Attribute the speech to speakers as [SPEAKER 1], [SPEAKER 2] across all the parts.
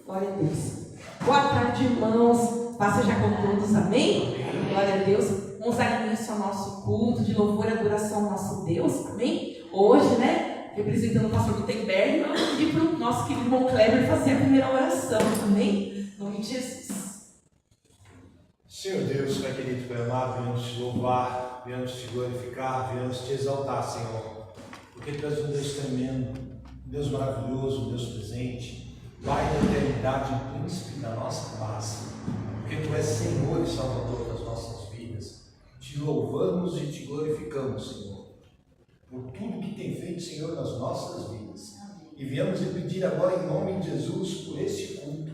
[SPEAKER 1] Glória a Deus. Boa tarde, irmãos. Paz seja com todos, amém? Glória a Deus. Vamos dar início ao nosso culto de louvor e adoração ao nosso Deus, amém? Hoje, representando o pastor Gutenberg, eu vou pedir para o nosso querido irmão Kleber fazer a primeira oração, amém? Em nome de Jesus.
[SPEAKER 2] Senhor Deus, Pai querido, Pai amado, viemos te louvar, viemos te glorificar, viemos te exaltar, Senhor, porque Tu és um Deus tremendo, um Deus maravilhoso, um Deus presente, Pai da eternidade, príncipe da nossa paz, porque Tu és Senhor e Salvador das nossas vidas. Te louvamos e te glorificamos, Senhor, por tudo que tem feito, Senhor, nas nossas vidas. E viemos lhe pedir agora, em nome de Jesus, por este culto,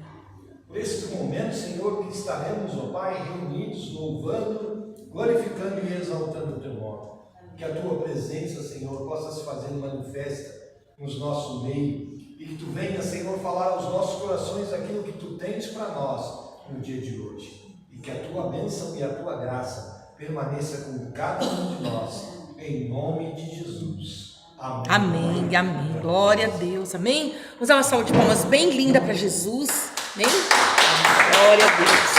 [SPEAKER 2] por este momento, Senhor, que estaremos, ó Pai, reunidos, louvando, glorificando e exaltando o Teu nome. Que a Tua presença, Senhor, possa se fazer manifesta nos nossos meios e que Tu venha, Senhor, falar aos nossos corações aquilo que Tu tens para nós no dia de hoje. E que a Tua bênção e a Tua graça permaneça com cada um de nós, em nome de Jesus. Amém.
[SPEAKER 1] Amém, amém. Glória a Deus, amém? Vamos dar uma salva de palmas bem linda para Jesus, amém? Glória a Deus.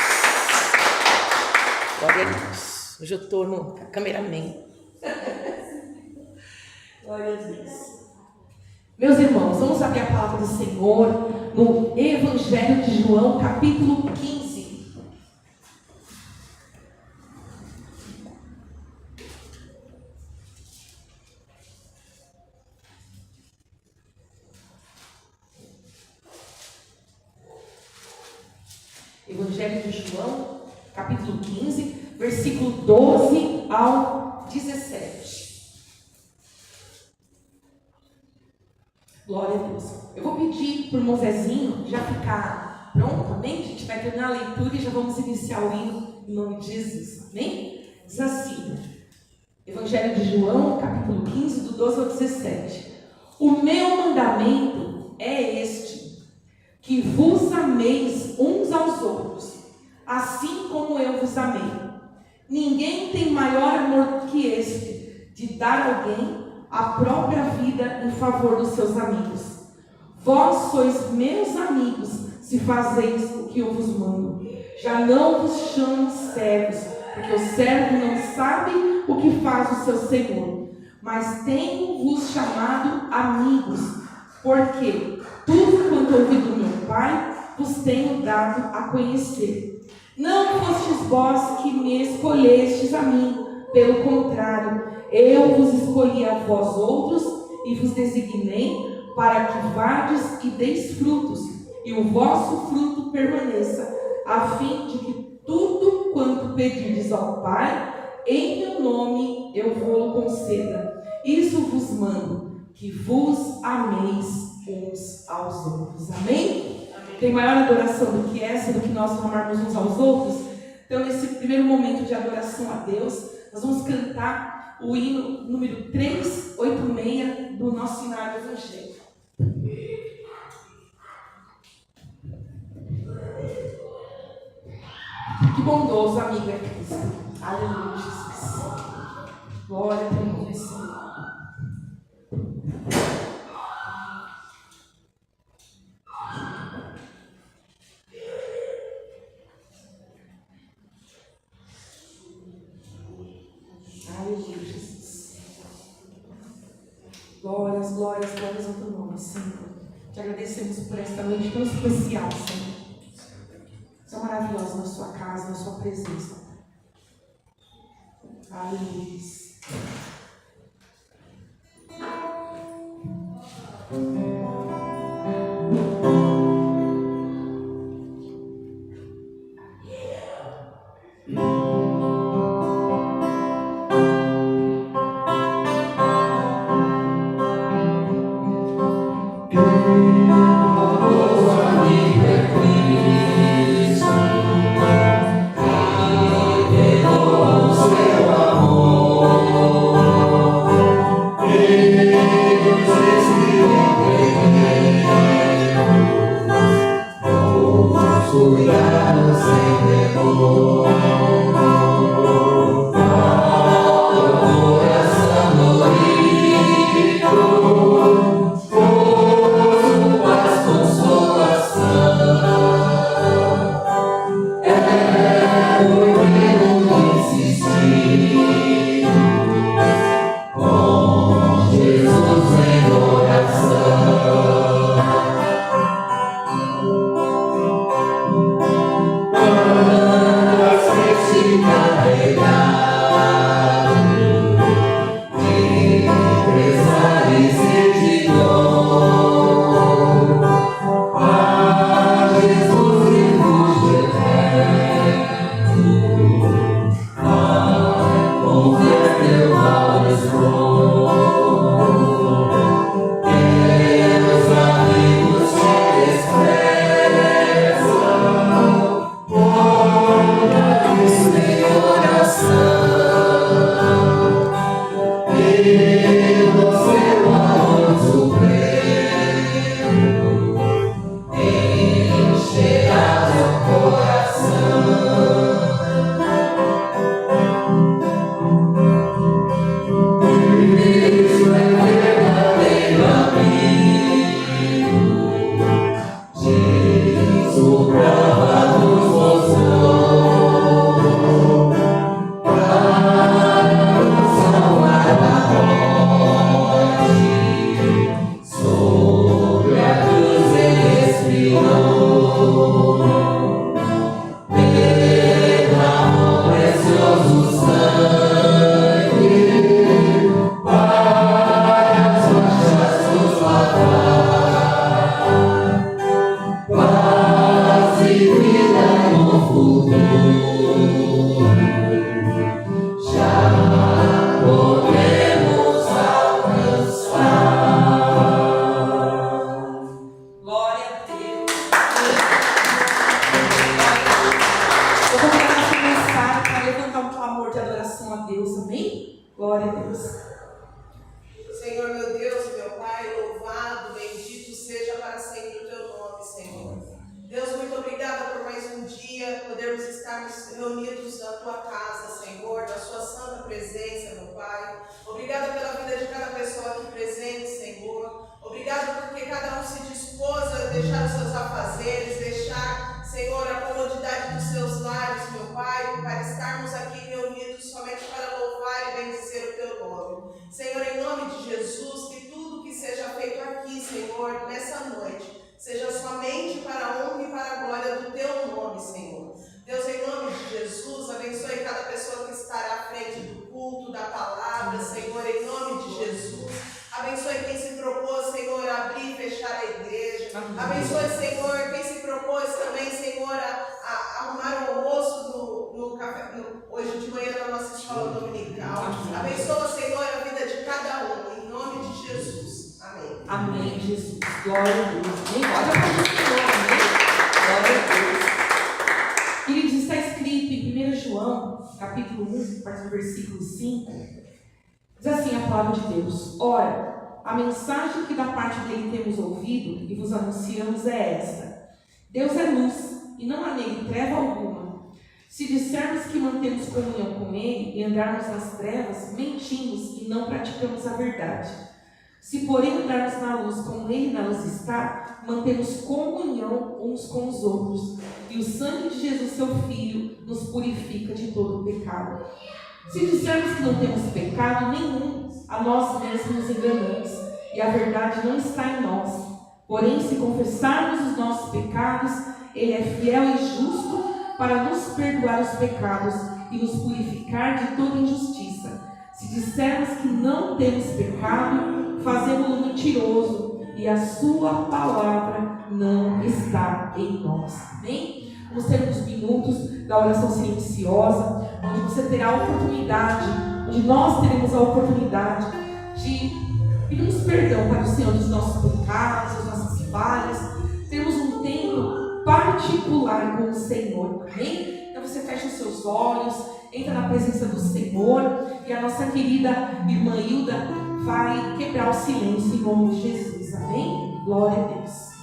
[SPEAKER 1] Glória a Deus. Hoje eu estou no cameraman. Glória a Deus. Meus irmãos, vamos abrir a palavra do Senhor no Evangelho de João, capítulo 15. Evangelho de João, capítulo 15, versículo 12 ao 17. Glória a Deus. Eu vou pedir para o irmão Zezinho já ficar pronto, amém? A gente vai terminar a leitura e já vamos iniciar o hino em nome de Jesus, amém? Diz assim, Evangelho de João, capítulo 15, do 12 ao 17. O meu mandamento é este, que vos ameis uns aos outros, assim como eu vos amei. Ninguém tem maior amor que este, de dar a alguém a própria vida em favor dos seus amigos. Vós sois meus amigos, se fazeis o que eu vos mando. Já não vos chamo servos, porque o servo não sabe o que faz o seu senhor, mas tenho-vos chamado amigos, porque tudo quanto ouvi do meu Pai, vos tenho dado a conhecer. Não fostes vós que me escolhestes a mim, pelo contrário, eu vos escolhi a vós outros e vos designei para que vades e deis frutos, e o vosso fruto permaneça, a fim de que tudo quanto pedirdes ao Pai, em meu nome eu vou-lo conceda. Isso vos mando, que vos ameis uns aos outros. Amém? Amém? Tem maior adoração do que essa, do que nós amarmos uns aos outros? Então, nesse primeiro momento de adoração a Deus, nós vamos cantar o hino número 386 do nosso cenário evangélico. Que bondoso, amigo é Cristo. Aleluia, Jesus. Glória a Deus, Senhor. Aleluia, Jesus. Glórias, glórias, glórias ao teu nome, Senhor. Te agradecemos por esta noite tão especial, Senhor. Você é maravilhosa na sua casa, na sua presença. Aleluia.
[SPEAKER 3] Deus
[SPEAKER 1] Amém, Jesus. Glória a Deus. Amém. Olha para o Senhor. Amém. Glória a Deus. Queridos, está escrito em 1 João, capítulo 1, a partir do versículo 5. Diz assim a palavra de Deus: ora, a mensagem que da parte dele temos ouvido e vos anunciamos é esta: Deus é luz e não há nele treva alguma. Se dissermos que mantemos comunhão com ele e andarmos nas trevas, mentimos e não praticamos a verdade. Se porém andarmos na luz como ele na luz está, mantemos comunhão uns com os outros, e o sangue de Jesus, seu Filho, nos purifica de todo o pecado. Se dissermos que não temos pecado nenhum, a nós mesmos nos enganamos, e a verdade não está em nós. Porém, se confessarmos os nossos pecados, ele é fiel e justo para nos perdoar os pecados e nos purificar de toda injustiça. Se dissermos que não temos pecado, fazemos-lo mentiroso e a sua palavra não está em nós. Amém? Vamos ter uns minutos da oração silenciosa, onde você terá a oportunidade, onde nós teremos a oportunidade de pedirmos perdão para o Senhor dos nossos pecados, das nossas falhas. Temos um tempo particular com o Senhor. Amém? Então você fecha os seus olhos, entra na presença do Senhor, e a nossa querida irmã Hilda vai quebrar o silêncio em nome de Jesus. Amém? Glória a Deus.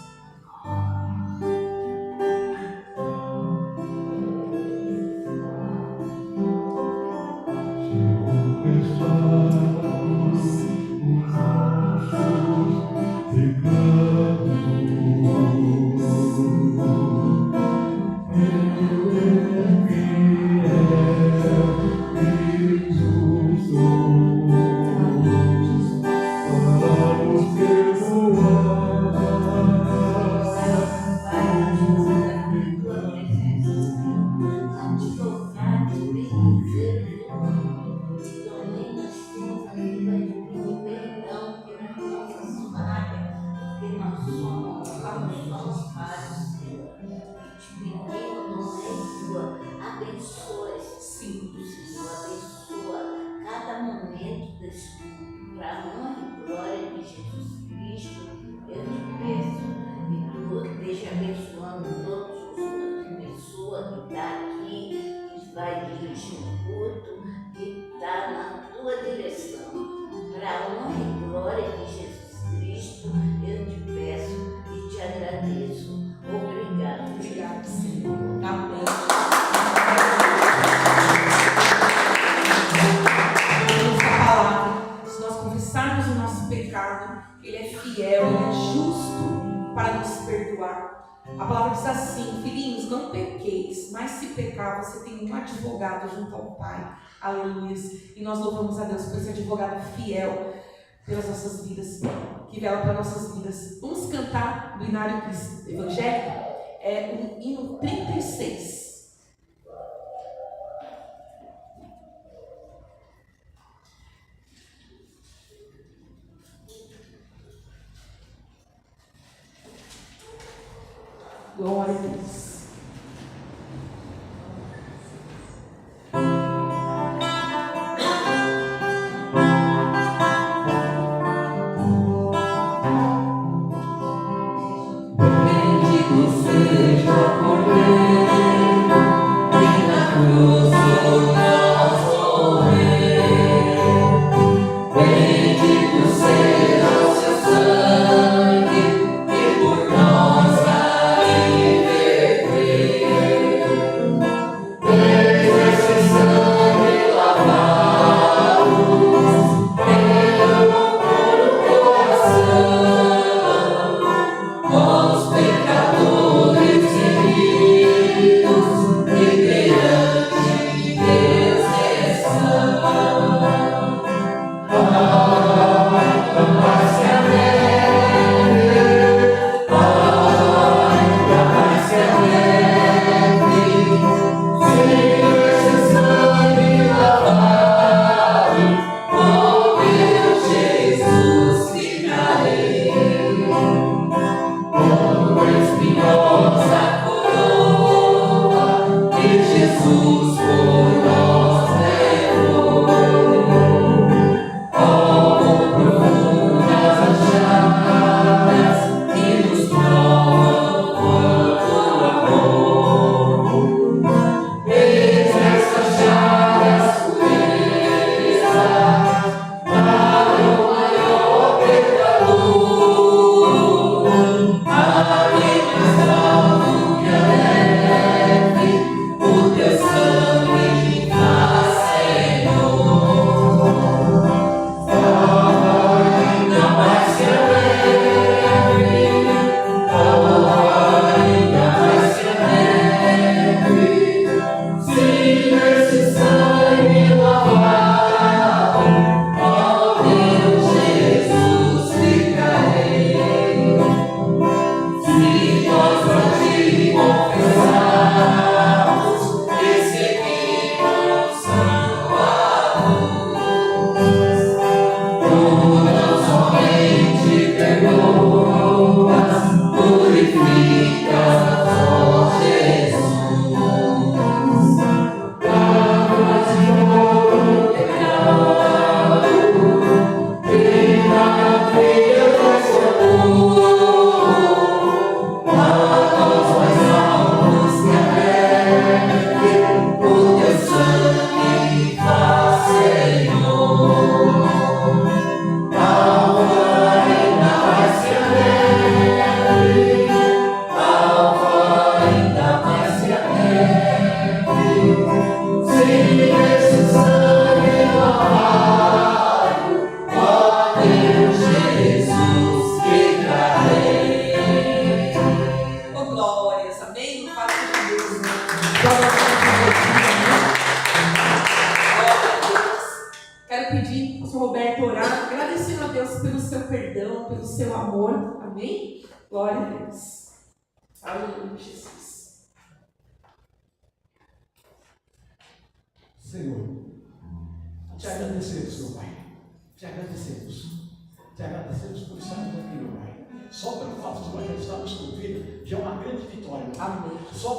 [SPEAKER 3] Vai dirigir o culto, que está na tua direção.
[SPEAKER 1] pecado, Ele é fiel, Ele é justo para nos perdoar. A palavra diz assim: filhinhos, não pequeis, mas se pecar, você tem um advogado junto ao Pai. Aleluia. E nós louvamos a Deus por esse advogado fiel pelas nossas vidas, que vela para nossas vidas. Vamos cantar do hinário evangélico, o hino 36. Glória a Deus.
[SPEAKER 3] Senhor, te agradecemos, meu Pai. Te agradecemos. Te agradecemos por estarmos aqui, meu Pai. Só pelo fato de nós já estarmos com vida, já é uma grande vitória, meu Pai.
[SPEAKER 1] Amém.
[SPEAKER 3] Só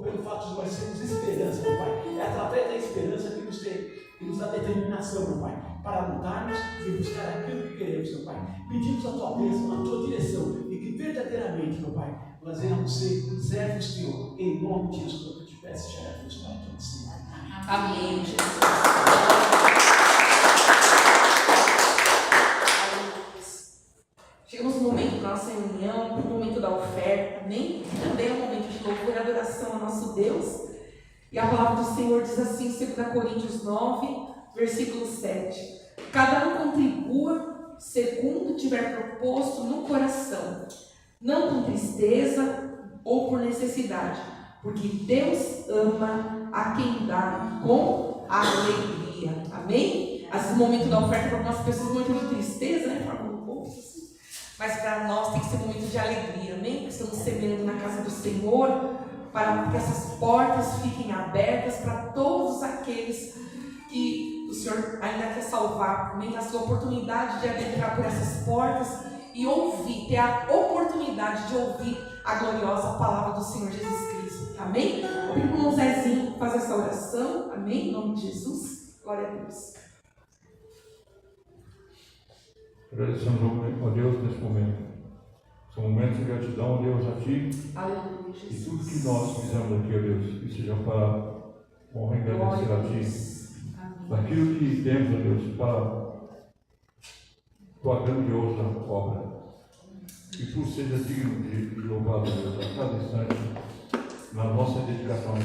[SPEAKER 3] pelo fato de nós termos esperança, meu Pai. É através da esperança que nos dá determinação, meu Pai, para lutarmos e buscar aquilo que queremos, meu Pai. Pedimos a tua bênção, a tua direção e que verdadeiramente, meu Pai, nós venhamos ser servos teu, em nome de Jesus, que eu te peço, já é Deus, para todos, Senhor.
[SPEAKER 1] Amém, Jesus. Chegamos no momento da nossa reunião, no momento da oferta, amém? Também é um momento de louvor e adoração ao nosso Deus. E a palavra do Senhor diz assim, em 2 Coríntios 9, versículo 7. Cada um contribua segundo tiver proposto no coração, não com tristeza ou por necessidade, porque Deus ama a quem dá com alegria. Amém? Às vezes o momento da oferta para algumas pessoas é um momento de tristeza, né? Mas para nós tem que ser um momento de alegria. Amém? Porque estamos semeando na casa do Senhor, para que essas portas fiquem abertas para todos aqueles que o Senhor ainda quer salvar. Amém? A sua oportunidade de adentrar por essas portas e ouvir, ter a oportunidade de ouvir a gloriosa palavra do Senhor Jesus Cristo. Amém? Eu pedi para o Zezinho fazer essa oração. Amém? Em nome de Jesus. Glória a Deus.
[SPEAKER 4] Agradecemos a Deus nesse momento. São momentos de gratidão, Deus, a Ti.
[SPEAKER 1] Aleluia, Jesus.
[SPEAKER 4] E tudo que nós fizemos aqui, ó Deus, que seja para honrar e agradecer a Ti.
[SPEAKER 1] Amém.
[SPEAKER 4] Daquilo que temos, ó Deus, para Tua grandiosa obra. Que Tu seja digno de louvado, Deus, a cada instante, nas nossas dedicações,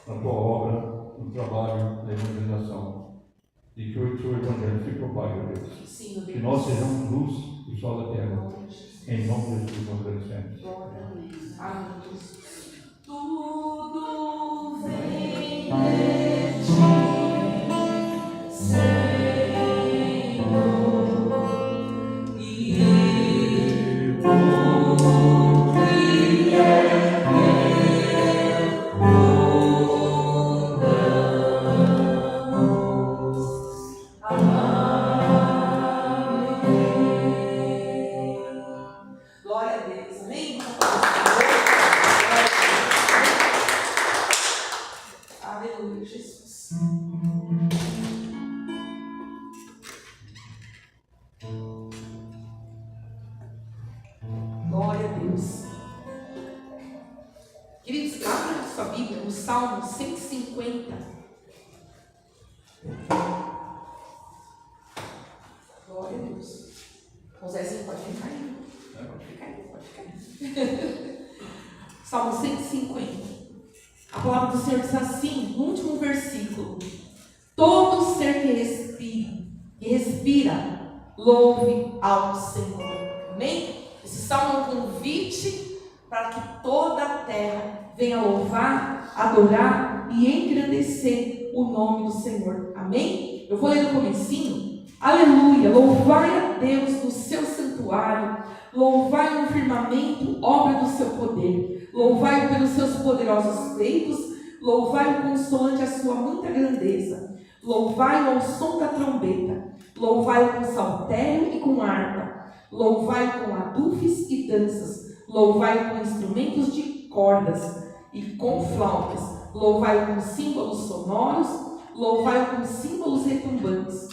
[SPEAKER 4] na Tua obra, no trabalho, na evangelização. E que o Teu Evangelho se propague, ó Deus.
[SPEAKER 1] Sim,
[SPEAKER 4] Que nós sejamos luz e sol da terra. Em nome de Jesus, nós agradecemos.
[SPEAKER 1] Amém. Tudo vem de Ti, Senhor, e tudo que é glória a Deus, amém? Aleluia, Jesus. Glória a Deus. Queridos, abra sua Bíblia no Salmo 150. Glória a Deus. O Zezinho pode ficar aí. Pode ficar. Salmo 150. A palavra do Senhor diz assim, no último versículo: todo ser que respira, louve ao Senhor. Amém? Esse salmo é um convite para que toda a terra venha louvar, adorar e engrandecer o nome do Senhor. Amém? Eu vou ler no comecinho. Aleluia, louvai a Deus no seu santuário, louvai no firmamento, obra do seu poder, louvai pelos seus poderosos feitos, louvai consoante a sua muita grandeza, louvai ao som da trombeta, louvai com saltério e com harpa, louvai com adufes e danças, louvai com instrumentos de cordas e com flautas, louvai com símbolos sonoros, louvai com símbolos retumbantes.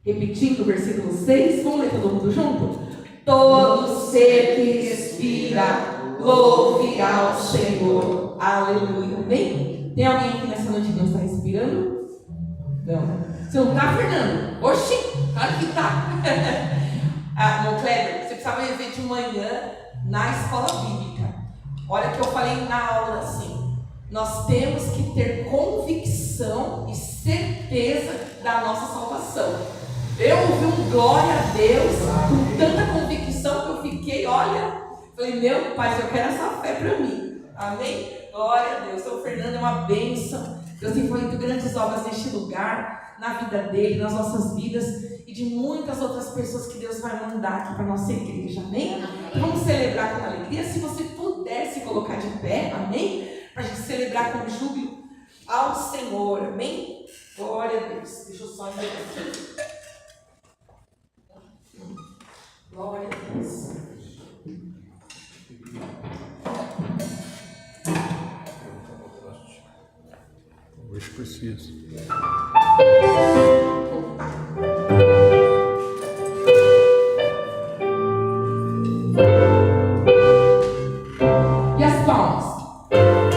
[SPEAKER 1] Repetindo o versículo 6, vamos ler todo mundo junto? Todo ser que respira, louve ao Senhor. Aleluia. Amém? Tem alguém aqui nessa noite que não está respirando? Não. Você não está, Fernando? Oxi, claro que está. Irmão Kleber, você precisava ver de manhã na escola bíblica. Olha que eu falei na aula assim. Nós temos que ter convicção e certeza da nossa salvação. Eu ouvi um glória a Deus com tanta convicção que eu fiquei, olha, falei, meu pai, eu quero essa fé para mim. Amém? Glória a Deus. O Fernando é uma bênção. Deus tem feito grandes obras neste lugar, na vida dele, nas nossas vidas e de muitas outras pessoas que Deus vai mandar aqui para a nossa igreja. Amém? Então vamos celebrar com alegria. Se você puder se colocar de pé, amém? Para a gente celebrar com júbilo ao Senhor. Amém? Glória a Deus. Deixa eu só ver aqui. Glória a Deus.
[SPEAKER 4] Hoje preciso.
[SPEAKER 1] E as palmas? Aleluia.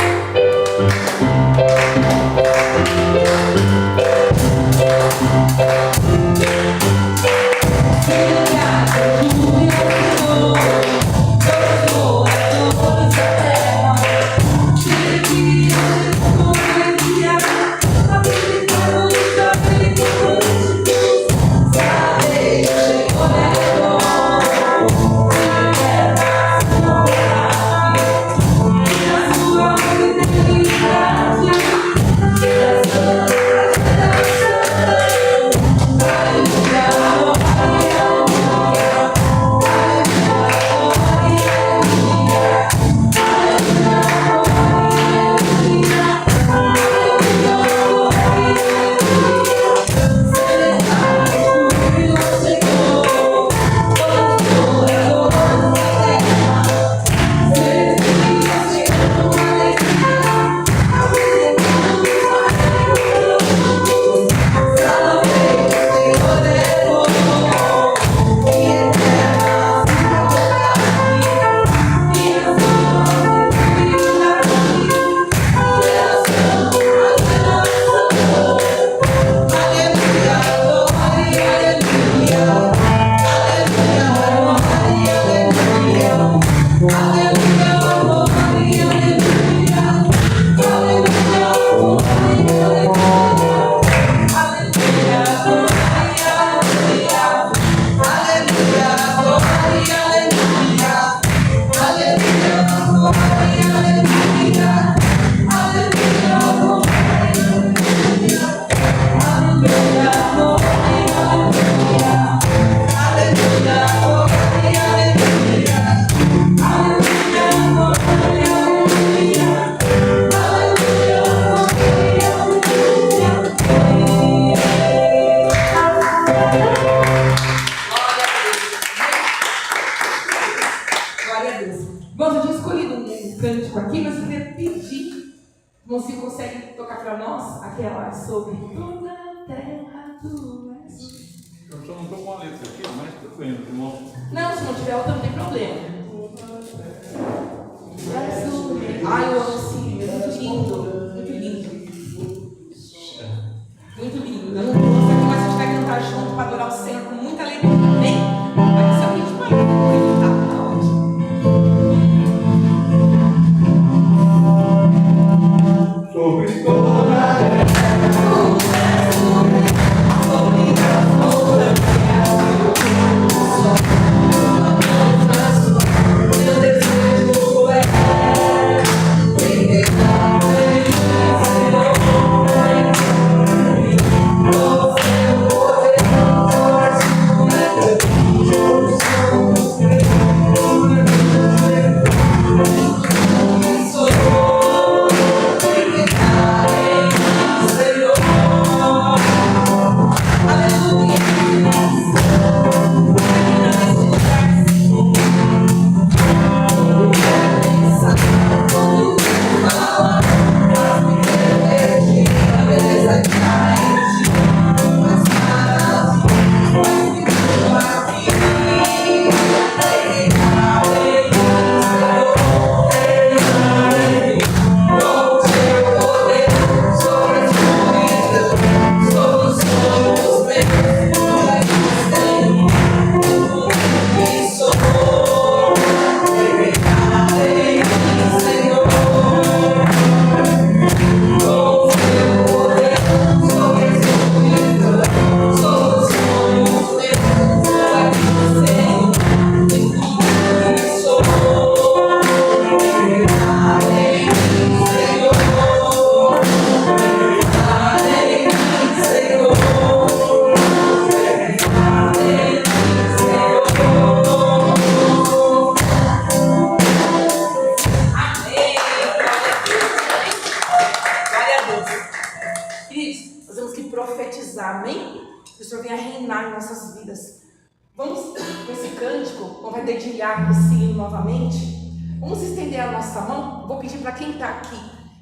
[SPEAKER 1] Luzinho consegue tocar para nós aquela sobre toda a terra tu és.
[SPEAKER 4] Eu só não estou com a letra aqui, mas estou vendo, irmão.
[SPEAKER 1] Não, se não tiver outra, não tem problema. Ai, eu amo sim, é muito lindo. Muito lindo. Muito lindo. Eu não sei como a gente vai cantar junto para adorar o Senhor com muita alegria, amém? Vai ser o ritmo aí, tá ótimo.
[SPEAKER 4] Sobre toda a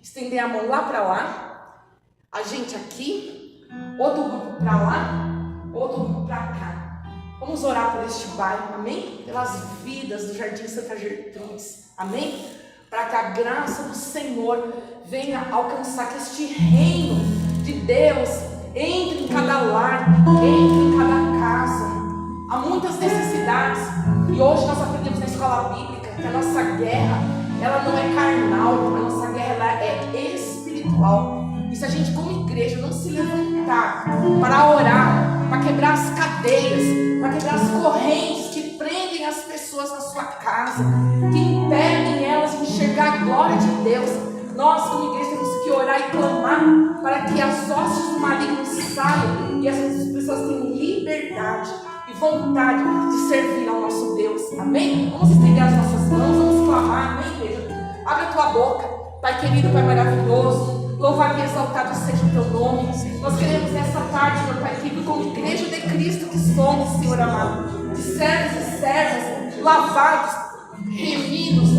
[SPEAKER 1] estender a mão lá para lá, a gente aqui, outro grupo para lá, outro grupo para cá. Vamos orar por este bairro, amém? Pelas vidas do Jardim Santa Gertrudes, amém? Para que a graça do Senhor venha alcançar, que este reino de Deus entre em cada lar, entre em cada casa. Há muitas necessidades e hoje nós aprendemos na escola bíblica que a nossa guerra, ela não é carnal, a nossa guerra ela é espiritual. E se a gente como igreja não se levantar para orar, para quebrar as cadeias, para quebrar as correntes que prendem as pessoas na sua casa, que impedem elas de enxergar a glória de Deus, nós como igreja temos que orar e clamar para que as hostes do maligno saiam e essas pessoas tenham liberdade e vontade de servir ao nosso Deus, amém? Vamos estender as nossas mãos, vamos clamar, amém, igreja? Abre a tua boca, Pai querido, Pai maravilhoso, louvado e exaltado seja o teu nome. Nós queremos nessa tarde, meu Pai querido, como igreja de Cristo que somos, Senhor amado, de servos e servas, lavados, remidos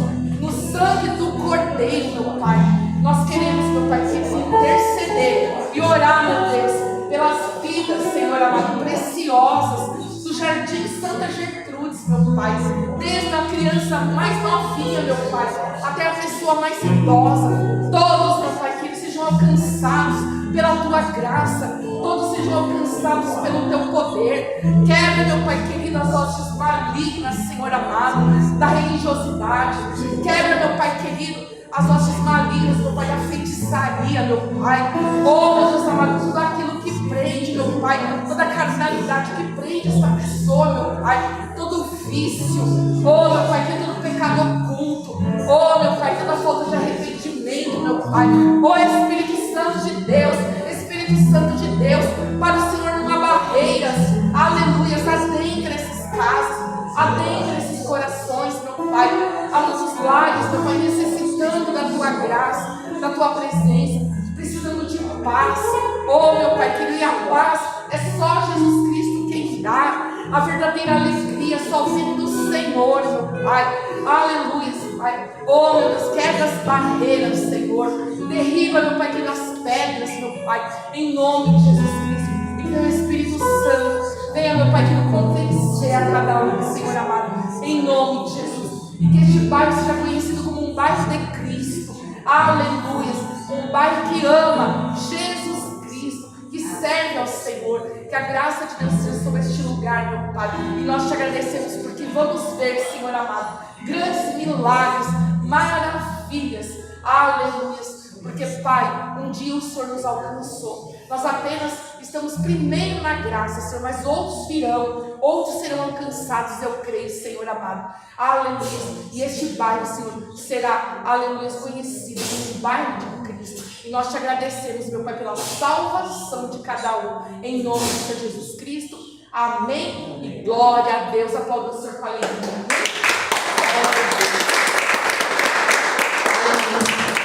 [SPEAKER 1] no sangue do Cordeiro, meu Pai. Nós queremos, meu Pai querido, interceder e orar, meu Deus, pelas vidas, Senhor amado, preciosas do Jardim Santa Gertrudes, meu Pai, desde a criança mais novinha, meu Pai, até a pessoa mais idosa. Todos, meu Pai, que eles sejam alcançados pela Tua graça, todos sejam alcançados pelo Teu poder. Quebra, meu Pai querido, as hostes malignas, Senhor amado, da religiosidade. Quebra, meu Pai querido, as hostes malignas, meu Pai, da feitiçaria, meu Pai. Oh, meu Deus amado, tudo aquilo que prende, meu Pai, toda a carnalidade que prende essa pessoa, meu Pai, todo vício, oh, meu Pai, que todo pecado oculto, oh, meu Pai, toda falta de arrependimento, meu Pai, oh, Espírito Santo de Deus, Espírito Santo de Deus, para o Senhor não há barreiras, aleluia, adentra essas casas, adentra esses corações, meu Pai, há muitos lares, meu Pai, necessitando da Tua graça, da Tua presença, precisando de paz, oh, meu Pai, querido, e a paz é só Jesus Cristo quem dá, a verdadeira alegria só vem do Senhor, meu Pai, aleluia, Pai, oh, meu Deus, quebra as barreiras, Senhor, Derriba, meu Pai, aquelas pedras, meu Pai, em nome de Jesus Cristo. E que o Espírito Santo venha, meu Pai, que nos convencer a cada um, Senhor amado, em nome de Jesus. E que este bairro seja conhecido como um bairro de Cristo. Aleluia. Um bairro que ama Jesus Cristo, que serve ao Senhor. Que a graça de Deus seja sobre este lugar, meu Pai. E nós te agradecemos porque vamos ver, Senhor amado, grandes milagres, maravilhas. Aleluia. Porque, Pai, um dia o Senhor nos alcançou. Nós apenas estamos primeiro na graça, Senhor, mas outros virão, outros serão alcançados, eu creio, Senhor amado. Aleluia. E este bairro, Senhor, será, aleluia, conhecido como um bairro de Cristo. E nós te agradecemos, meu Pai, pela salvação de cada um, em nome de Senhor Jesus Cristo. Amém. E glória a Deus. Aplauda o Senhor com alegria.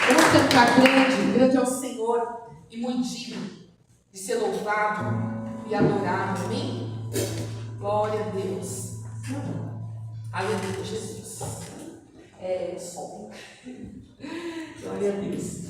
[SPEAKER 1] Vamos cantar grande, grande é o Senhor e muito digno de ser louvado e adorado. Amém? Glória a Deus. Aleluia, Jesus. Som. Glória a Deus.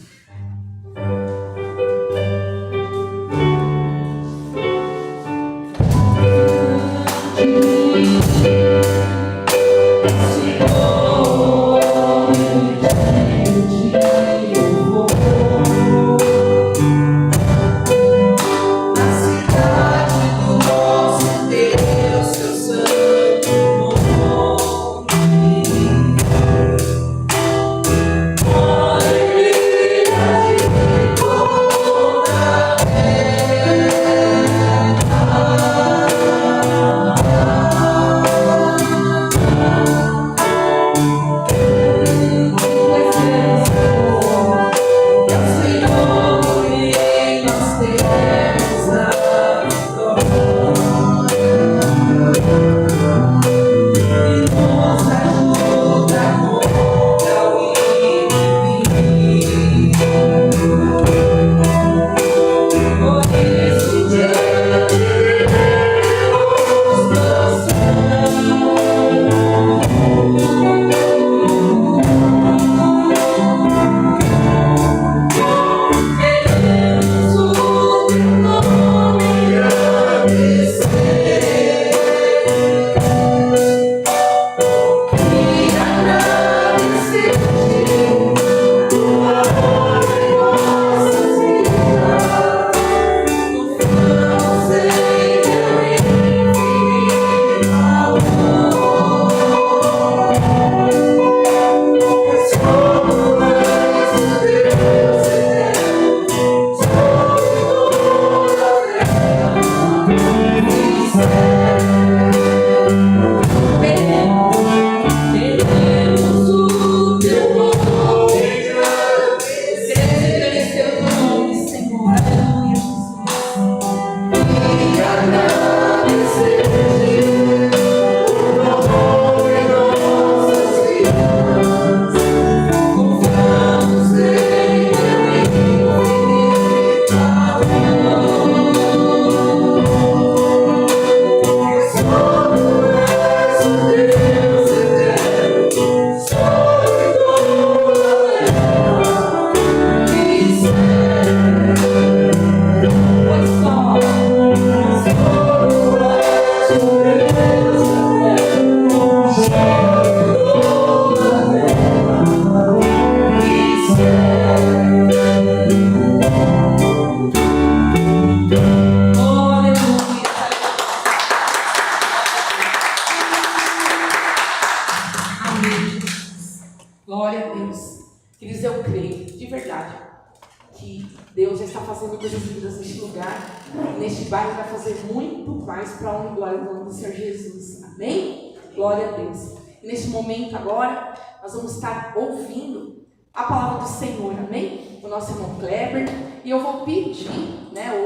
[SPEAKER 1] Agora, nós vamos estar ouvindo a palavra do Senhor, amém? O nosso irmão Kleber, e eu vou pedir,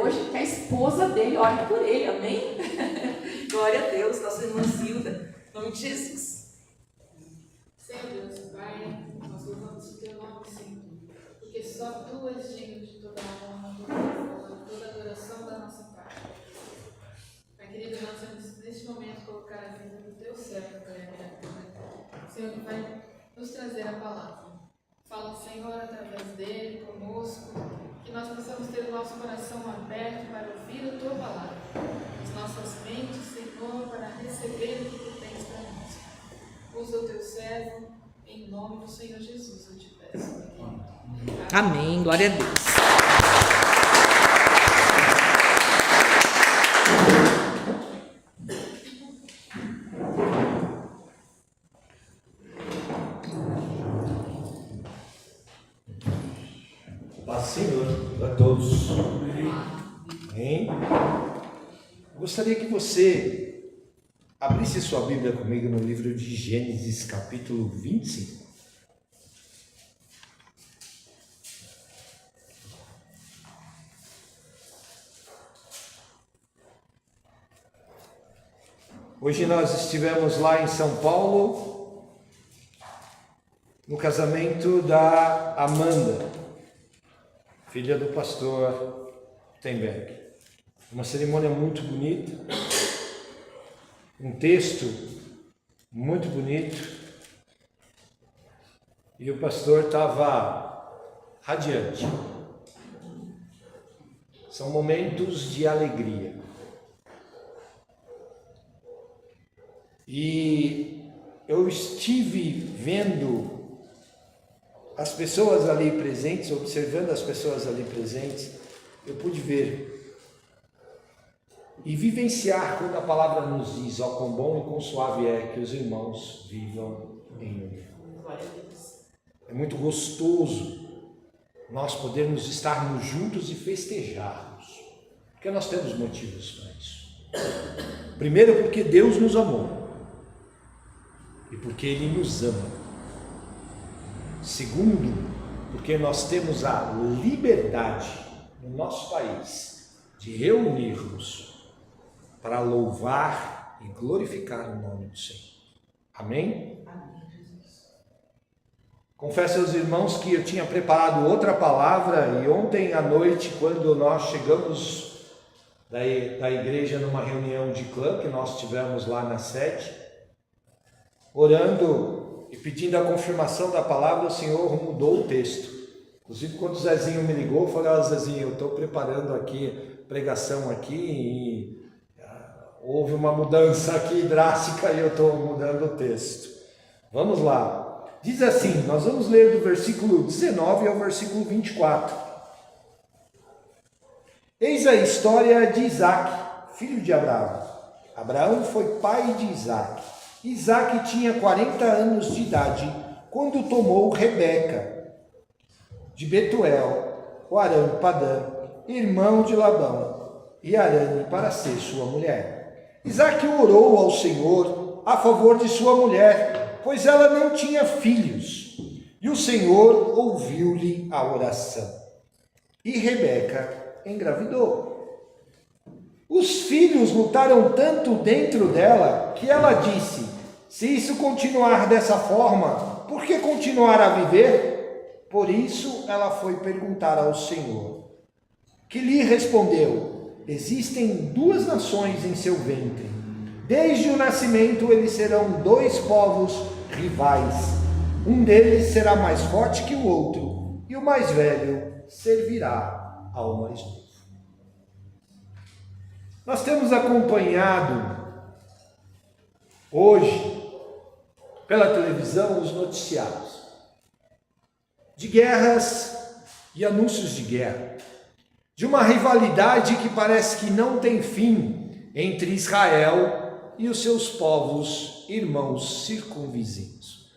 [SPEAKER 1] hoje, que a esposa dele ore por ele, amém? Glória a Deus, nossa irmã Zilda, em nome de Jesus.
[SPEAKER 5] Senhor Deus, Pai, nós louvamos o teu nome, Senhor, porque só tu és digno de toda a honra, toda a glória, toda a adoração da nossa parte. Pai querido, nós vamos neste momento colocar a vida do teu servo, Kleber, Senhor, que vai nos trazer a palavra. Fala, Senhor, através dele, conosco, que nós possamos ter o nosso coração aberto para ouvir a Tua palavra, as nossas mentes, Senhor, para receber o que Tu tens para nós. Usa o Teu servo, em nome do Senhor Jesus, eu te peço.
[SPEAKER 1] Amém. Glória a Deus.
[SPEAKER 2] Paz, Senhor, a todos. Amém? Gostaria que você abrisse sua Bíblia comigo no livro de Gênesis, capítulo 25. Hoje nós estivemos lá em São Paulo, no casamento da Amanda, filha do pastor Temberg. Uma cerimônia muito bonita, um texto muito bonito, e o pastor estava radiante. São momentos de alegria. E eu estive vendo as pessoas ali presentes, observando as pessoas ali presentes, eu pude ver e vivenciar quando a palavra nos diz: ó, quão bom e quão suave é que os irmãos vivam em união. É muito gostoso nós podermos estarmos juntos e festejarmos, porque nós temos motivos para isso. Primeiro, porque Deus nos amou e porque Ele nos ama. Segundo, porque nós temos a liberdade no nosso país de reunirmos para louvar e glorificar o nome do Senhor. Amém? Confesso aos irmãos que eu tinha preparado outra palavra, e ontem à noite, quando nós chegamos da igreja numa reunião de clã que nós tivemos lá na sede, orando e pedindo a confirmação da palavra, o Senhor mudou o texto. Inclusive, quando o Zezinho me ligou, eu falei: ó, Zezinho, eu estou preparando aqui pregação aqui e houve uma mudança aqui drástica e eu estou mudando o texto. Vamos lá. Diz assim, nós vamos ler do versículo 19 ao versículo 24. Eis a história de Isaque, filho de Abraão. Abraão foi pai de Isaque. Isaque tinha 40 anos de idade quando tomou Rebeca, de Betuel, o Aram-Padã, irmão de Labão, e Arane para ser sua mulher. Isaque orou ao Senhor a favor de sua mulher, pois ela não tinha filhos, e o Senhor ouviu-lhe a oração. E Rebeca engravidou. Os filhos lutaram tanto dentro dela que ela disse: se isso continuar dessa forma, por que continuar a viver? Por isso ela foi perguntar ao Senhor, que lhe respondeu: existem 2 nações em seu ventre. Desde o nascimento eles serão 2 povos rivais. Um deles será mais forte que o outro, e o mais velho servirá ao mais novo. Nós temos acompanhado hoje, pela televisão, os noticiários de guerras e anúncios de guerra, de uma rivalidade que parece que não tem fim entre Israel e os seus povos irmãos circunvizinhos.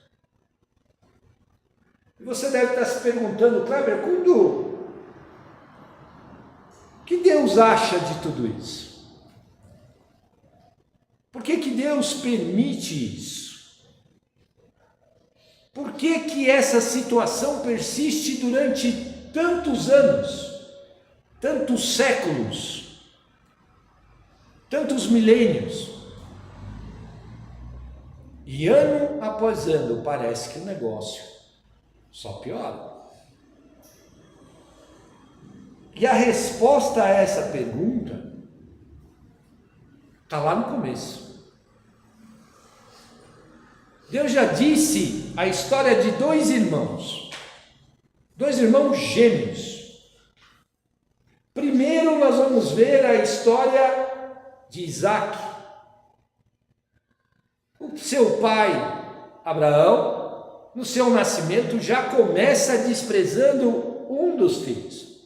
[SPEAKER 2] E você deve estar se perguntando: Kleber, o que Deus acha de tudo isso? Por que Deus permite isso? Por que essa situação persiste durante tantos anos, tantos séculos, tantos milênios? E ano após ano parece que o negócio só piora. E a resposta a essa pergunta está lá no começo. Deus já disse a história de 2 irmãos,
[SPEAKER 3] 2 irmãos gêmeos. Primeiro nós vamos ver a história de Isaac. O seu pai, Abraão, no seu nascimento já começa desprezando um dos filhos.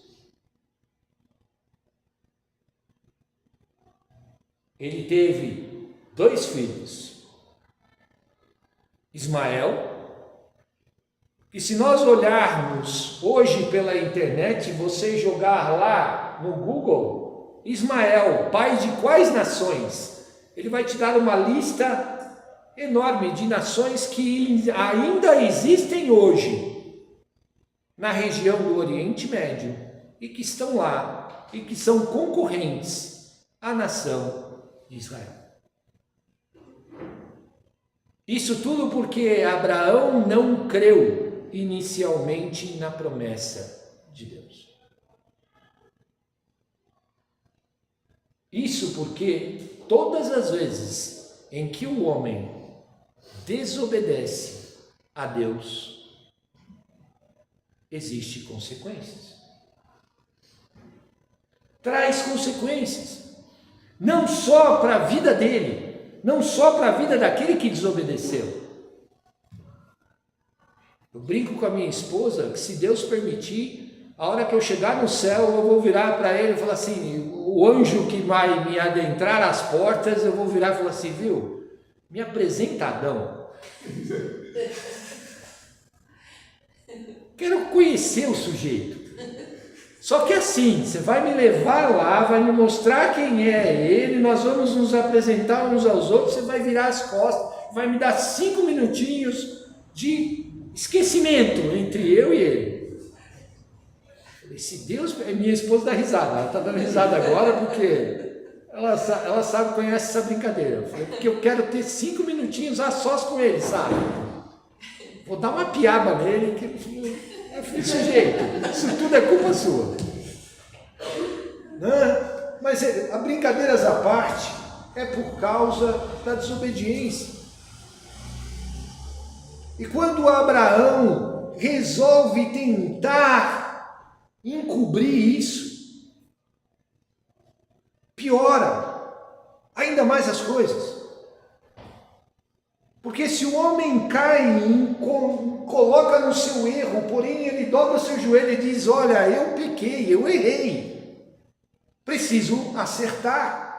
[SPEAKER 3] Ele teve 2 filhos, Ismael, e se nós olharmos hoje pela internet, você jogar lá no Google, Ismael, pai de quais nações? Ele vai te dar uma lista enorme de nações que ainda existem hoje na região do Oriente Médio e que estão lá e que são concorrentes à nação de Israel. Isso tudo porque Abraão não creu inicialmente na promessa de Deus. Isso porque todas as vezes em que o homem desobedece a Deus, existem consequências. Traz consequências, não só para a vida dele, não só para a vida daquele que desobedeceu. Eu brinco com a minha esposa que, se Deus permitir, a hora que eu chegar no céu, eu vou virar para ele e falar assim, o anjo que vai me adentrar às portas, eu vou virar e falar assim, viu, me apresenta Adão. Quero conhecer o sujeito. Só que assim, você vai me levar lá, vai me mostrar quem é ele, nós vamos nos apresentar uns aos outros, você vai virar as costas, vai me dar 5 minutinhos de esquecimento entre eu e ele. Se Deus... Minha esposa dá risada, ela está dando risada agora porque ela sabe, conhece essa brincadeira. Eu falei, porque eu quero ter 5 minutinhos a sós com ele, sabe? Vou dar uma piaba nele, que sujeito, isso tudo é culpa sua. Não, mas a brincadeiras à parte, é por causa da desobediência. E quando Abraão resolve tentar encobrir isso, piora ainda mais as coisas. Porque se o homem cai, coloca no seu erro, porém ele dobra seu joelho e diz, olha, eu pequei, eu errei, preciso acertar.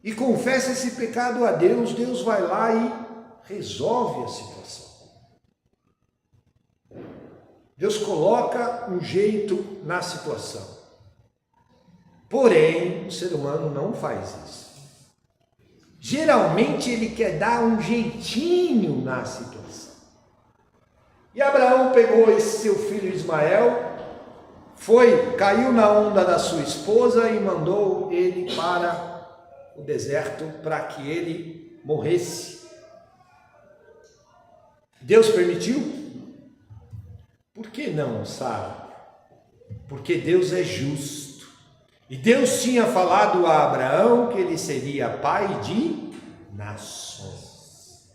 [SPEAKER 3] E confessa esse pecado a Deus, Deus vai lá e resolve a situação. Deus coloca um jeito na situação. Porém, o ser humano não faz isso. Geralmente ele quer dar um jeitinho na situação. E Abraão pegou esse seu filho Ismael, caiu na onda da sua esposa e mandou ele para o deserto para que ele morresse. Deus permitiu? Por que não, Sara? Porque Deus é justo. E Deus tinha falado a Abraão que ele seria pai de nações.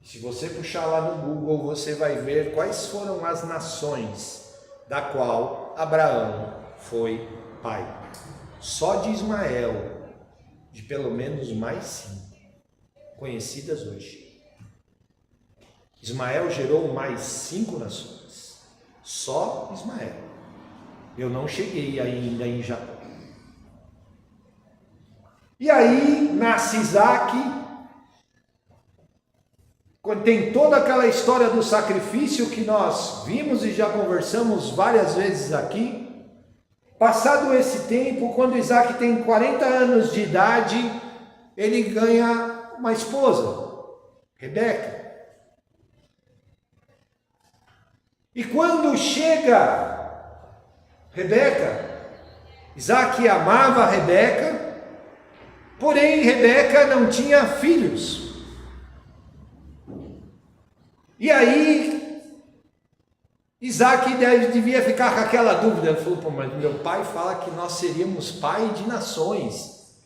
[SPEAKER 3] Se você puxar lá no Google, você vai ver quais foram as nações da qual Abraão foi pai. Só de Ismael, de pelo menos mais 5, conhecidas hoje. Ismael gerou mais 5 nações. Só Ismael. Eu não cheguei ainda em Jacó. E aí nasce Isaac. Tem toda aquela história do sacrifício que nós vimos e já conversamos várias vezes aqui. Passado esse tempo, quando Isaac tem 40 anos de idade, ele ganha uma esposa, Rebeca. E quando chega Rebeca, Isaac amava Rebeca, porém Rebeca não tinha filhos. E aí Isaac devia ficar com aquela dúvida. Ele falou, mas meu pai fala que nós seríamos pai de nações.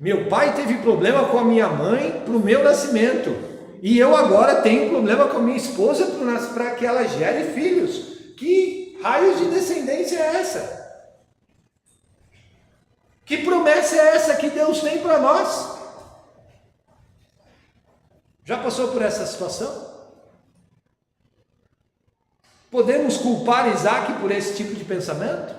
[SPEAKER 3] Meu pai teve problema com a minha mãe para o meu nascimento.
[SPEAKER 2] e eu agora tenho problema com a minha esposa para que ela gere filhos. Que raios de descendência é essa? Que promessa é essa que Deus tem para nós? Já passou por essa situação? Podemos culpar Isaac por esse tipo de pensamento?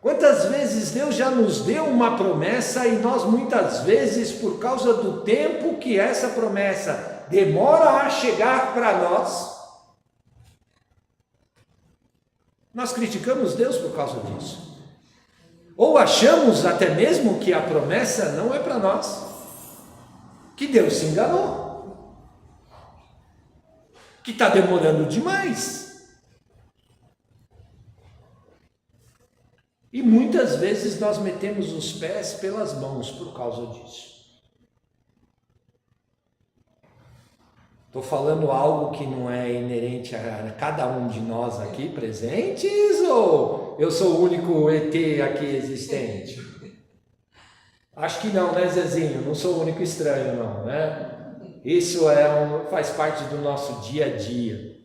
[SPEAKER 2] Quantas vezes Deus já nos deu uma promessa e nós muitas vezes, por causa do tempo que essa promessa demora a chegar para nós criticamos Deus por causa disso. Ou achamos até mesmo que a promessa não é para nós, que Deus se enganou, que está demorando demais. E muitas vezes nós metemos os pés pelas mãos por causa disso. Estou falando algo que não é inerente a cada um de nós aqui presentes, ou eu sou o único ET aqui existente? Acho que não, né, Zezinho? Não sou o único estranho, não, né? Isso faz parte do nosso dia a dia.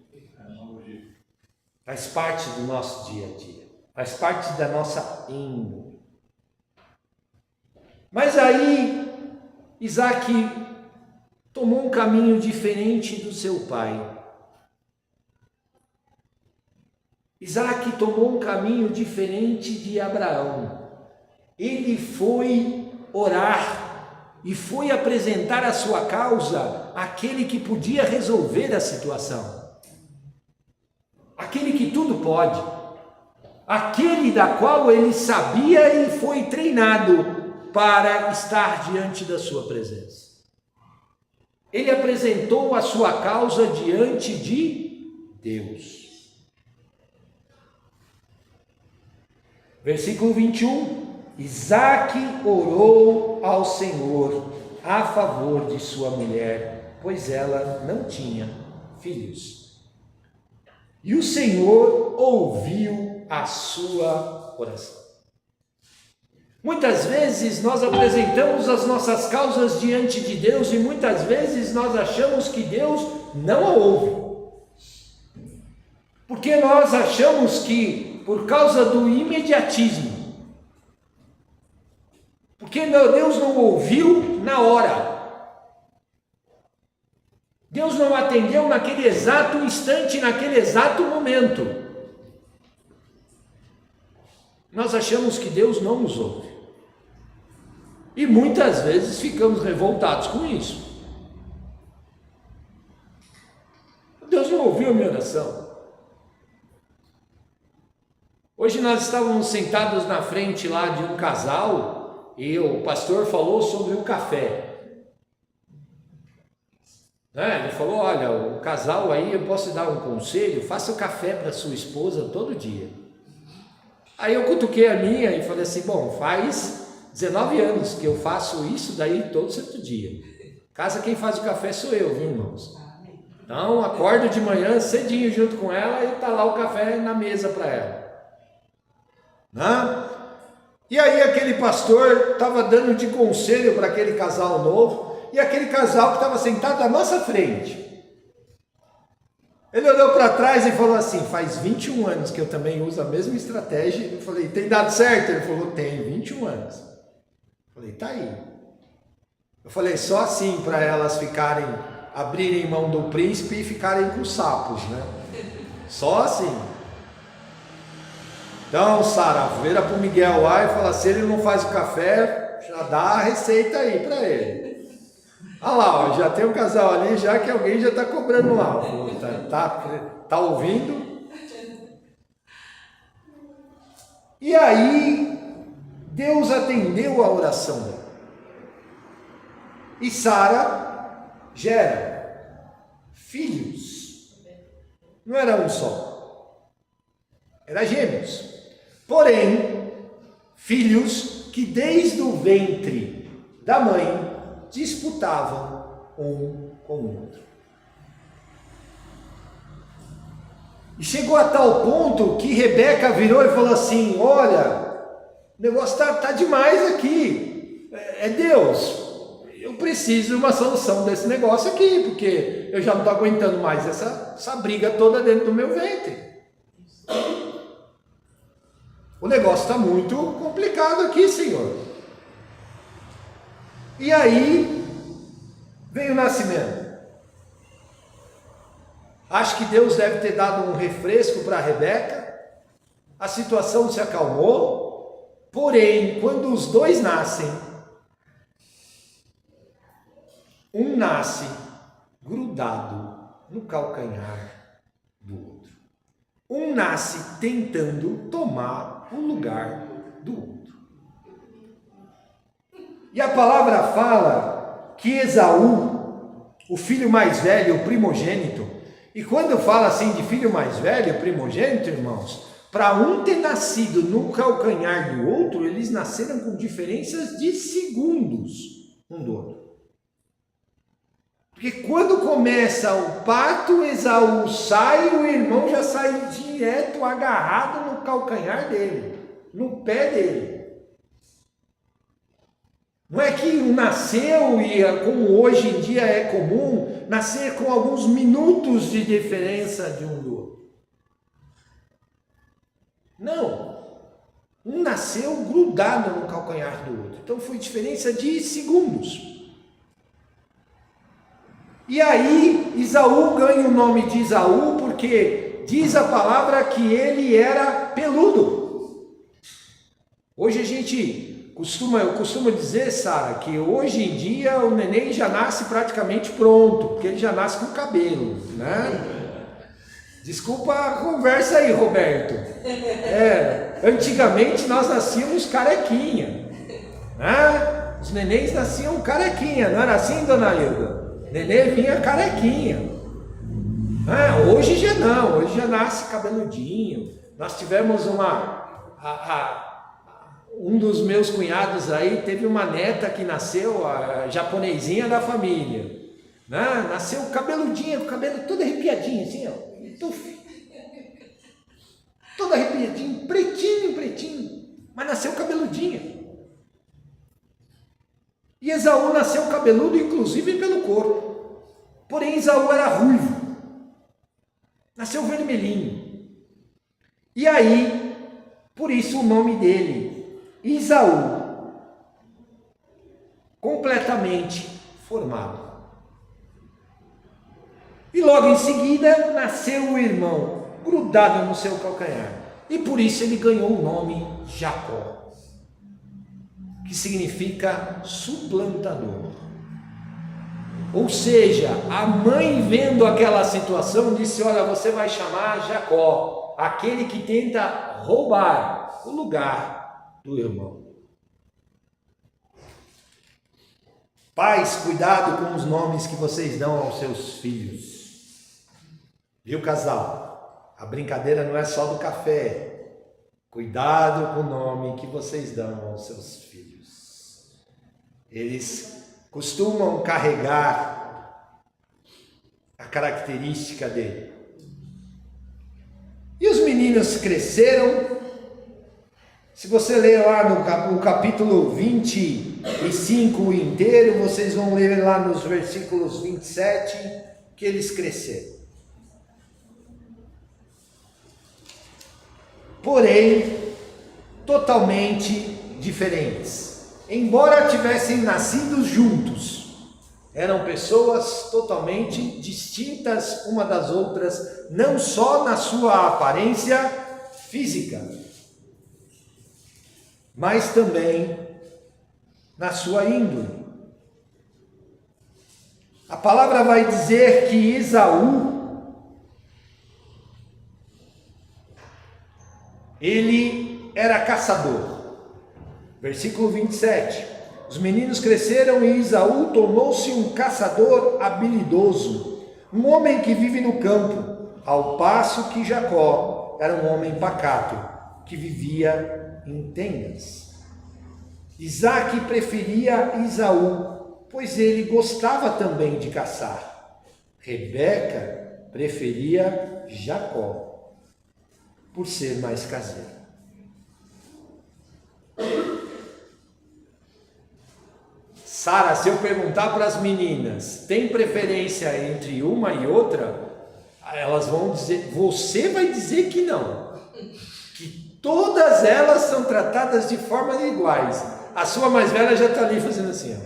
[SPEAKER 2] Faz parte do nosso dia a dia. Faz parte da nossa índole. Mas aí, Isaac tomou um caminho diferente do seu pai. Isaac tomou um caminho diferente de Abraão. Ele foi orar e foi apresentar a sua causa àquele que podia resolver a situação. Aquele que tudo pode. Aquele da qual ele sabia e foi treinado para estar diante da sua presença. Ele apresentou a sua causa diante de Deus. Versículo 21. Isaac orou ao Senhor a favor de sua mulher, pois ela não tinha filhos. E o Senhor ouviu a sua oração. Muitas vezes nós apresentamos as nossas causas diante de Deus e muitas vezes nós achamos que Deus não a ouve. Porque nós achamos que por causa do imediatismo, porque Deus não ouviu na hora, Deus não atendeu naquele exato instante, naquele exato momento, nós achamos que Deus não nos ouve. E muitas vezes ficamos revoltados com isso. Deus não ouviu a minha oração. Hoje nós estávamos sentados na frente lá de um casal e o pastor falou sobre o café. Ele falou, olha, o casal aí, eu posso dar um conselho, faça o café para sua esposa todo dia. Aí eu cutuquei a minha e falei assim, bom, faz 19 anos que eu faço isso daí todo santo dia. Casa quem faz o café sou eu, viu, irmãos? Então, acordo de manhã cedinho junto com ela e está lá o café na mesa para ela. E aí aquele pastor estava dando de conselho para aquele casal novo, e aquele casal que estava sentado à nossa frente, ele olhou para trás e falou assim, faz 21 anos que eu também uso a mesma estratégia. Eu falei, tem dado certo? Ele falou, tem, 21 anos. Eu falei, tá aí. Eu falei, só assim para elas abrirem mão do príncipe e ficarem com sapos, né? Só assim. Então, Sara, vira para o Miguel lá e fala, se ele não faz o café, já dá a receita aí para ele. Olha lá, já tem um casal ali, já que alguém já está cobrando lá. Tá ouvindo? E aí, Deus atendeu a oração dela. E Sara gera filhos. Não era um só. Era gêmeos. Porém, filhos que desde o ventre da mãe disputavam um com o outro. E chegou a tal ponto que Rebeca virou e falou assim, olha, o negócio tá demais aqui, é Deus,
[SPEAKER 3] eu preciso de uma solução desse negócio aqui, porque eu já não estou aguentando mais essa briga toda dentro do meu ventre. O negócio está muito complicado aqui, Senhor. E aí vem o nascimento. Acho que Deus deve ter dado um refresco para a Rebeca. A situação se acalmou. Porém, quando os dois nascem, um nasce grudado no calcanhar do outro. Um nasce tentando tomar o lugar do outro. E a palavra fala que Esaú, o filho mais velho, o primogênito, e quando fala assim de filho mais velho, primogênito, irmãos, para um ter nascido no calcanhar do outro, eles nasceram com diferenças de segundos um do outro. Porque quando começa o parto, Esaú sai, o irmão já sai direto agarrado no calcanhar dele, no pé dele. Não é que nasceu, e como hoje em dia é comum, nascer com alguns minutos de diferença de um do outro. Não. Um nasceu grudado no calcanhar do outro. Então foi diferença de segundos. E aí, Esaú ganha o nome de Esaú porque diz a palavra que ele era peludo. Hoje eu costumo dizer, Sara, que hoje em dia o neném já nasce praticamente pronto, porque ele já nasce com cabelo, né? Desculpa a conversa aí, Roberto. Antigamente nós nascíamos carequinha, né? Os nenéns nasciam carequinha, não era assim, dona Hilda? Nenê vinha carequinha. Hoje já não, hoje já nasce cabeludinho. Nós tivemos um dos meus cunhados aí teve uma neta que nasceu, a japonesinha da família, né? Nasceu cabeludinha, com o cabelo todo arrepiadinho assim, ó, todo arrepiadinho, pretinho, mas nasceu cabeludinha. E Esaú nasceu cabeludo, inclusive pelo corpo. Porém, Esaú era ruivo. Nasceu vermelhinho. E aí, por isso o nome dele, Esaú, completamente formado. E logo em seguida, nasceu o irmão, grudado no seu calcanhar. E por isso ele ganhou o nome Jacó, que significa suplantador. Ou seja, a mãe vendo aquela situação disse: olha, você vai chamar Jacó, aquele que tenta roubar o lugar do irmão. Pais, cuidado com os nomes que vocês dão aos seus filhos. Viu, casal? A brincadeira não é só do café. Cuidado com o nome que vocês dão aos seus filhos. Eles costumam carregar a característica dele. E os meninos cresceram. Se você ler lá no capítulo 25 inteiro, vocês vão ler lá nos versículos 27 que eles cresceram. Porém, totalmente diferentes. Embora tivessem nascido juntos, eram pessoas totalmente distintas uma das outras, não só na sua aparência física, mas também na sua índole. A palavra vai dizer que Esaú, ele era caçador. Versículo 27. Os meninos cresceram e Esaú tornou-se um caçador habilidoso, um homem que vive no campo, ao passo que Jacó era um homem pacato, que vivia em tendas. Isaque preferia Esaú, pois ele gostava também de caçar. Rebeca preferia Jacó, por ser mais caseiro.
[SPEAKER 6] Sara, se eu perguntar para as meninas, tem preferência entre uma e outra? Elas vão dizer, você vai dizer que não. Que todas elas são tratadas de formas iguais. A sua mais velha já está ali fazendo assim, ó.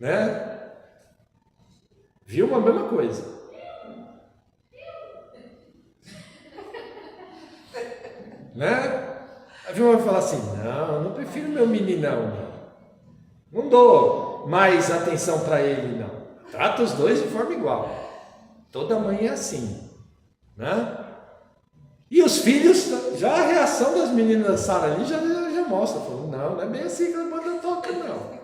[SPEAKER 6] Né? Viu? Uma mesma coisa. Né? A Vilma vai falar assim, não, eu não prefiro meu meninão, não dou mais atenção para ele, não. Trata os dois de forma igual. Toda mãe é assim, né? E os filhos, já a reação das meninas da Sara ali já mostra, falando, não é bem assim que a banda toca, não.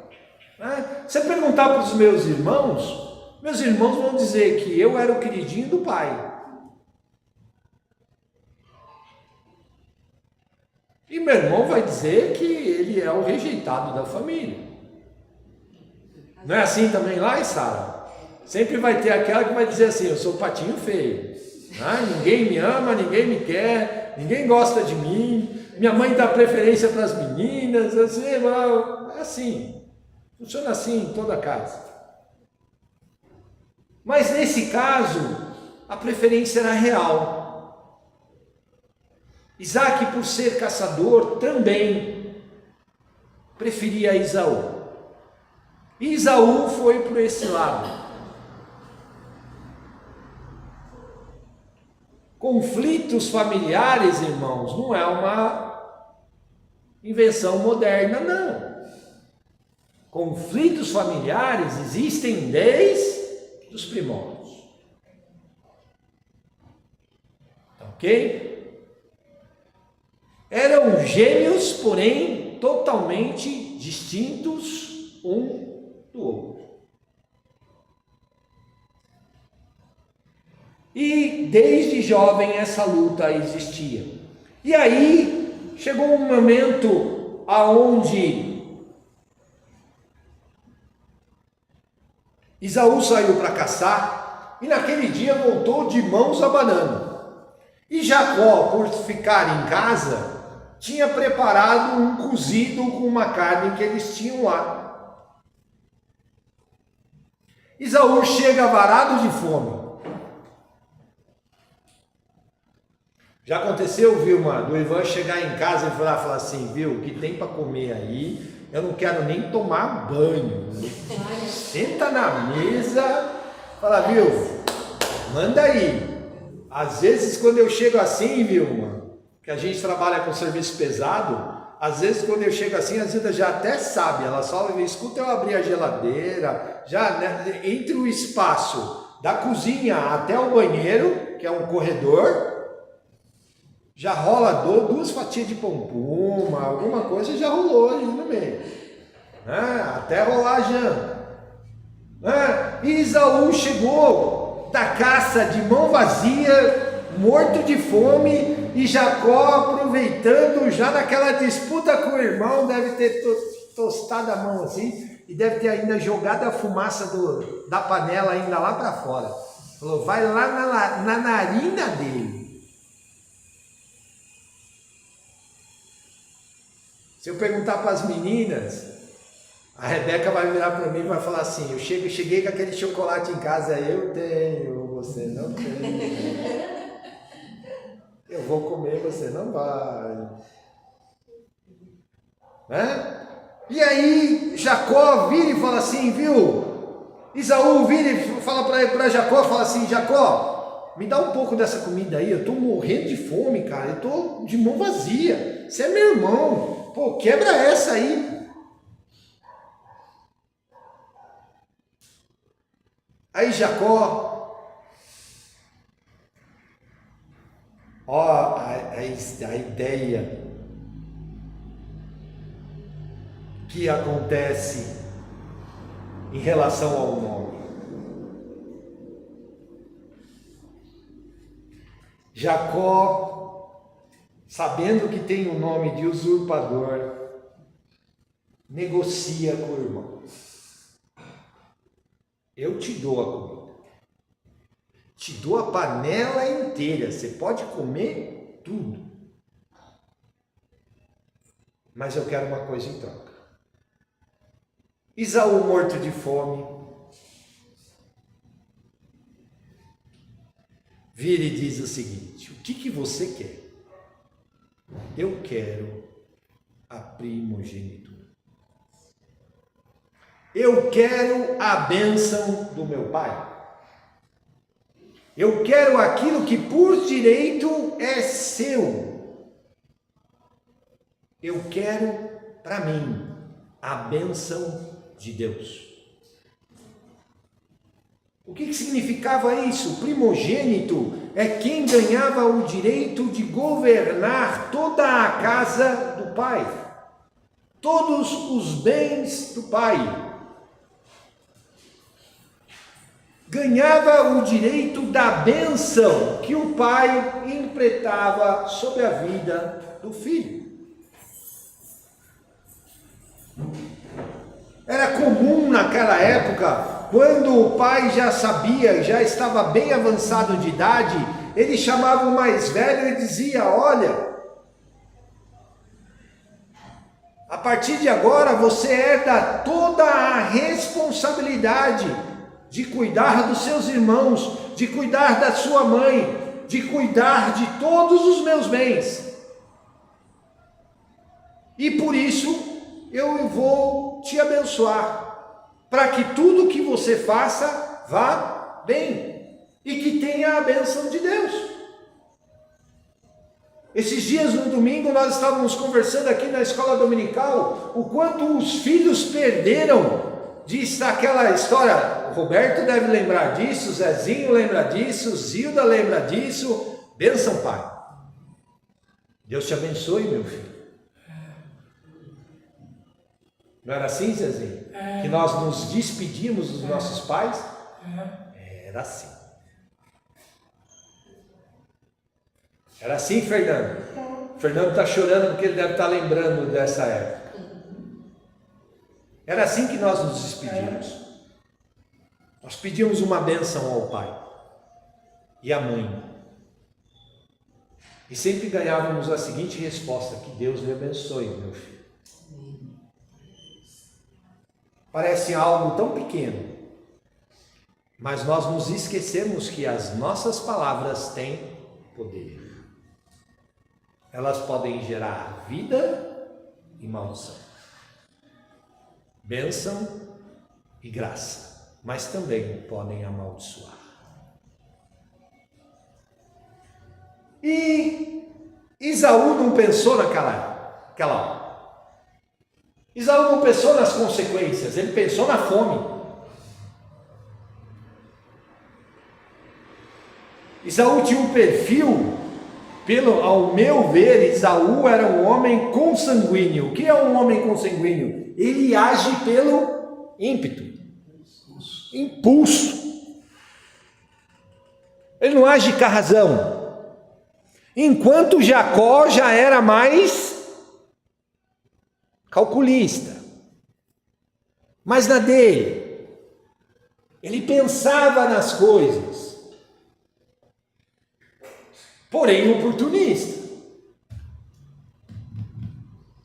[SPEAKER 6] Né? Se eu perguntar para os meus irmãos vão dizer que eu era o queridinho do pai. E meu irmão vai dizer que ele é o rejeitado da família. Não é assim também lá, Sara? Sempre vai ter aquela que vai dizer assim, eu sou o patinho feio. Ninguém me ama, ninguém me quer, ninguém gosta de mim, minha mãe dá preferência para as meninas, assim, é assim. Funciona assim em toda casa. Mas nesse caso, a preferência era real. Isaac, por ser caçador, também preferia Esaú. E Esaú foi por esse lado. Conflitos familiares, irmãos, não é uma invenção moderna, não. Conflitos familiares existem desde os primórdios. Ok? Eram gêmeos, porém totalmente distintos um do outro. E desde jovem essa luta existia. E aí chegou um momento aonde Esaú saiu para caçar e naquele dia voltou de mãos abanando. E Jacó, por ficar em casa, tinha preparado um cozido com uma carne que eles tinham lá. Esaú chega varado de fome. Já aconteceu, Vilma, do Ivan chegar em casa e falar assim, viu, o que tem para comer aí, eu não quero nem tomar banho. Senta na mesa, fala, viu, manda aí. Às vezes quando eu chego assim, Vilma, que a gente trabalha com serviço pesado, às vezes quando eu chego assim, a Zilda já até sabe, ela só escuta eu abrir a geladeira, já né, entre o espaço da cozinha até o banheiro, que é um corredor, já rola duas fatias de pão puma, alguma coisa já rolou ali no meio, né? Até rolar a janta. Né? E Esaú chegou da caça de mão vazia, morto de fome, e Jacó aproveitando já naquela disputa com o irmão, deve ter tostado a mão assim, e deve ter ainda jogado a fumaça da panela ainda lá para fora. Falou, vai lá na narina dele. Se eu perguntar para as meninas, a Rebeca vai virar para mim e vai falar assim, eu cheguei com aquele chocolate em casa, eu tenho, você não tem. Eu vou comer, você não vai. Né? E aí Jacó vira e fala assim, viu? Esaú vira e fala para Jacó, fala assim, Jacó, me dá um pouco dessa comida aí, eu estou morrendo de fome, cara, eu estou de mão vazia, você é meu irmão. Pô, quebra essa aí. Aí Jacó, ó, a ideia que acontece em relação ao nome. Jacó, sabendo que tem o nome de usurpador, negocia com o irmão. Eu te dou a comida. Te dou a panela inteira. Você pode comer tudo. mas eu quero uma coisa em troca. Esaú, morto de fome, vira e diz o seguinte: o que você quer? Eu quero a primogenitura. Eu quero a bênção do meu pai. Eu quero aquilo que por direito é seu. Eu quero para mim a bênção de Deus. O que significava isso? O primogênito é quem ganhava o direito de governar toda a casa do pai, todos os bens do pai. Ganhava o direito da bênção que o pai imprentava sobre a vida do filho. Era comum naquela época, quando o pai já sabia, já estava bem avançado de idade, ele chamava o mais velho e dizia: olha, a partir de agora você herda toda a responsabilidade de cuidar dos seus irmãos, de cuidar da sua mãe, de cuidar de todos os meus bens. E por isso eu vou te abençoar, para que tudo que você faça vá bem e que tenha a bênção de Deus. Esses dias no domingo nós estávamos conversando aqui na escola dominical o quanto os filhos perderam. Diz aquela história, o Roberto deve lembrar disso, Zezinho lembra disso, Zilda lembra disso. Bênção, pai. Deus te abençoe, meu filho. Não era assim, Zezinho? Que nós nos despedimos dos nossos pais? Era assim. Era assim, Fernando? Fernando está chorando porque ele deve estar lembrando dessa época. Era assim que nós nos despedimos. Nós pedíamos uma bênção ao pai e à mãe. E sempre ganhávamos a seguinte resposta: que Deus lhe abençoe, meu filho. Parece algo tão pequeno, mas nós nos esquecemos que as nossas palavras têm poder. Elas podem gerar vida e maldição, bênção e graça, mas também podem amaldiçoar. E Esaú não pensou naquela hora. Esaú não pensou nas consequências, ele pensou na fome. Esaú tinha um perfil, ao meu ver, Esaú era um homem consanguíneo. O que é um homem consanguíneo? Ele age pelo ímpeto, impulso. Ele não age com a razão. Enquanto Jacó já era mais calculista, mas na dele, ele pensava nas coisas, porém oportunista.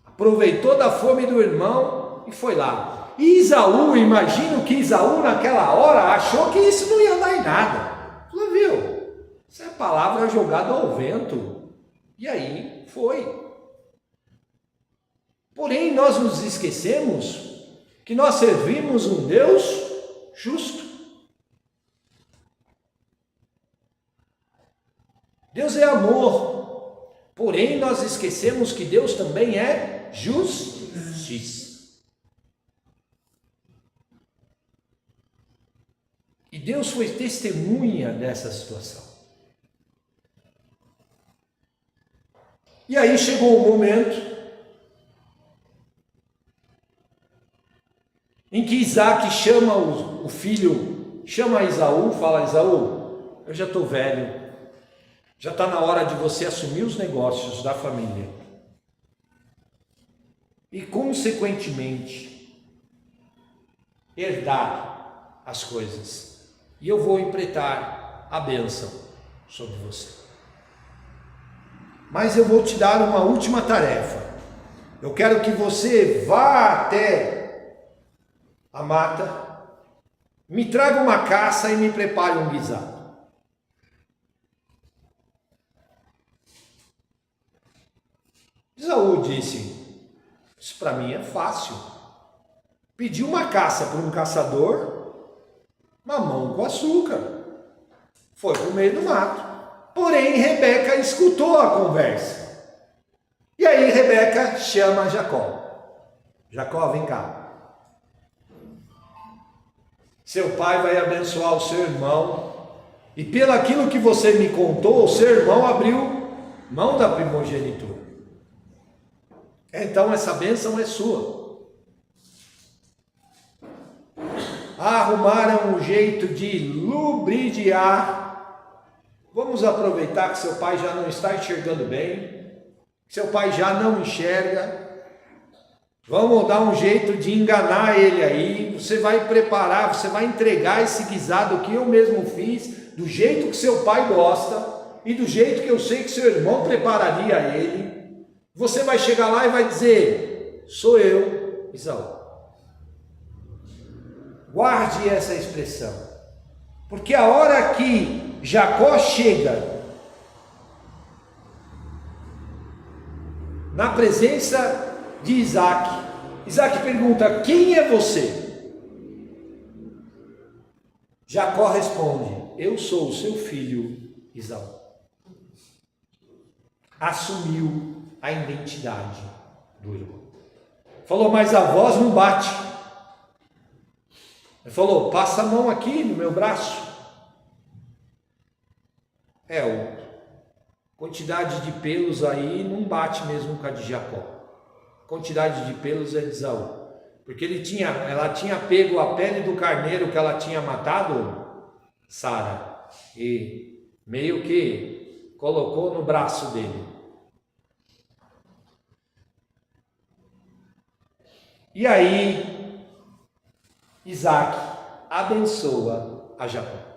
[SPEAKER 6] Aproveitou da fome do irmão e foi lá. E Esaú, imagino que Esaú naquela hora achou que isso não ia dar em nada. Falou: viu, essa é a palavra jogada ao vento. E aí foi. Porém, nós nos esquecemos que nós servimos um Deus justo. Deus é amor, porém nós esquecemos que Deus também é justiça. E Deus foi testemunha dessa situação. E aí chegou o momento em que Isaac chama o filho, chama Esaú, fala: Esaú, eu já estou velho, já está na hora de você assumir os negócios da família e, consequentemente, herdar as coisas, e eu vou implementar a bênção sobre você. Mas eu vou te dar uma última tarefa. Eu quero que você vá até a mata, me traga uma caça e me prepare um guisado. Esaú disse: isso para mim é fácil. Pediu uma caça para um caçador, mamão com açúcar. Foi para o meio do mato. Porém, Rebeca escutou a conversa. E aí Rebeca chama Jacó. Jacó, vem cá. Seu pai vai abençoar o seu irmão. E pelo aquilo que você me contou, o seu irmão abriu mão da primogenitura. Então essa bênção é sua. Arrumaram um jeito de lubridiar. Vamos aproveitar que seu pai já não está enxergando bem, que seu pai já não enxerga. Vamos dar um jeito de enganar ele aí. Você vai preparar, você vai entregar esse guisado que eu mesmo fiz, do jeito que seu pai gosta e do jeito que eu sei que seu irmão prepararia ele. Você vai chegar lá e vai dizer: sou eu, Esaú. Guarde essa expressão, porque a hora que Jacó chega na presença de Isaac, Isaac pergunta: quem é você? Jacó responde: eu sou o seu filho Esaú. Assumiu a identidade do irmão. Falou: mas a voz não bate. Ele falou: passa a mão aqui no meu braço. A quantidade de pelos aí não bate mesmo com a de Jacó. A quantidade de pelos é de Esaú. Porque ela tinha pego a pele do carneiro que ela tinha matado, Sara, e meio que colocou no braço dele. E aí, Isaac abençoa a Jacó.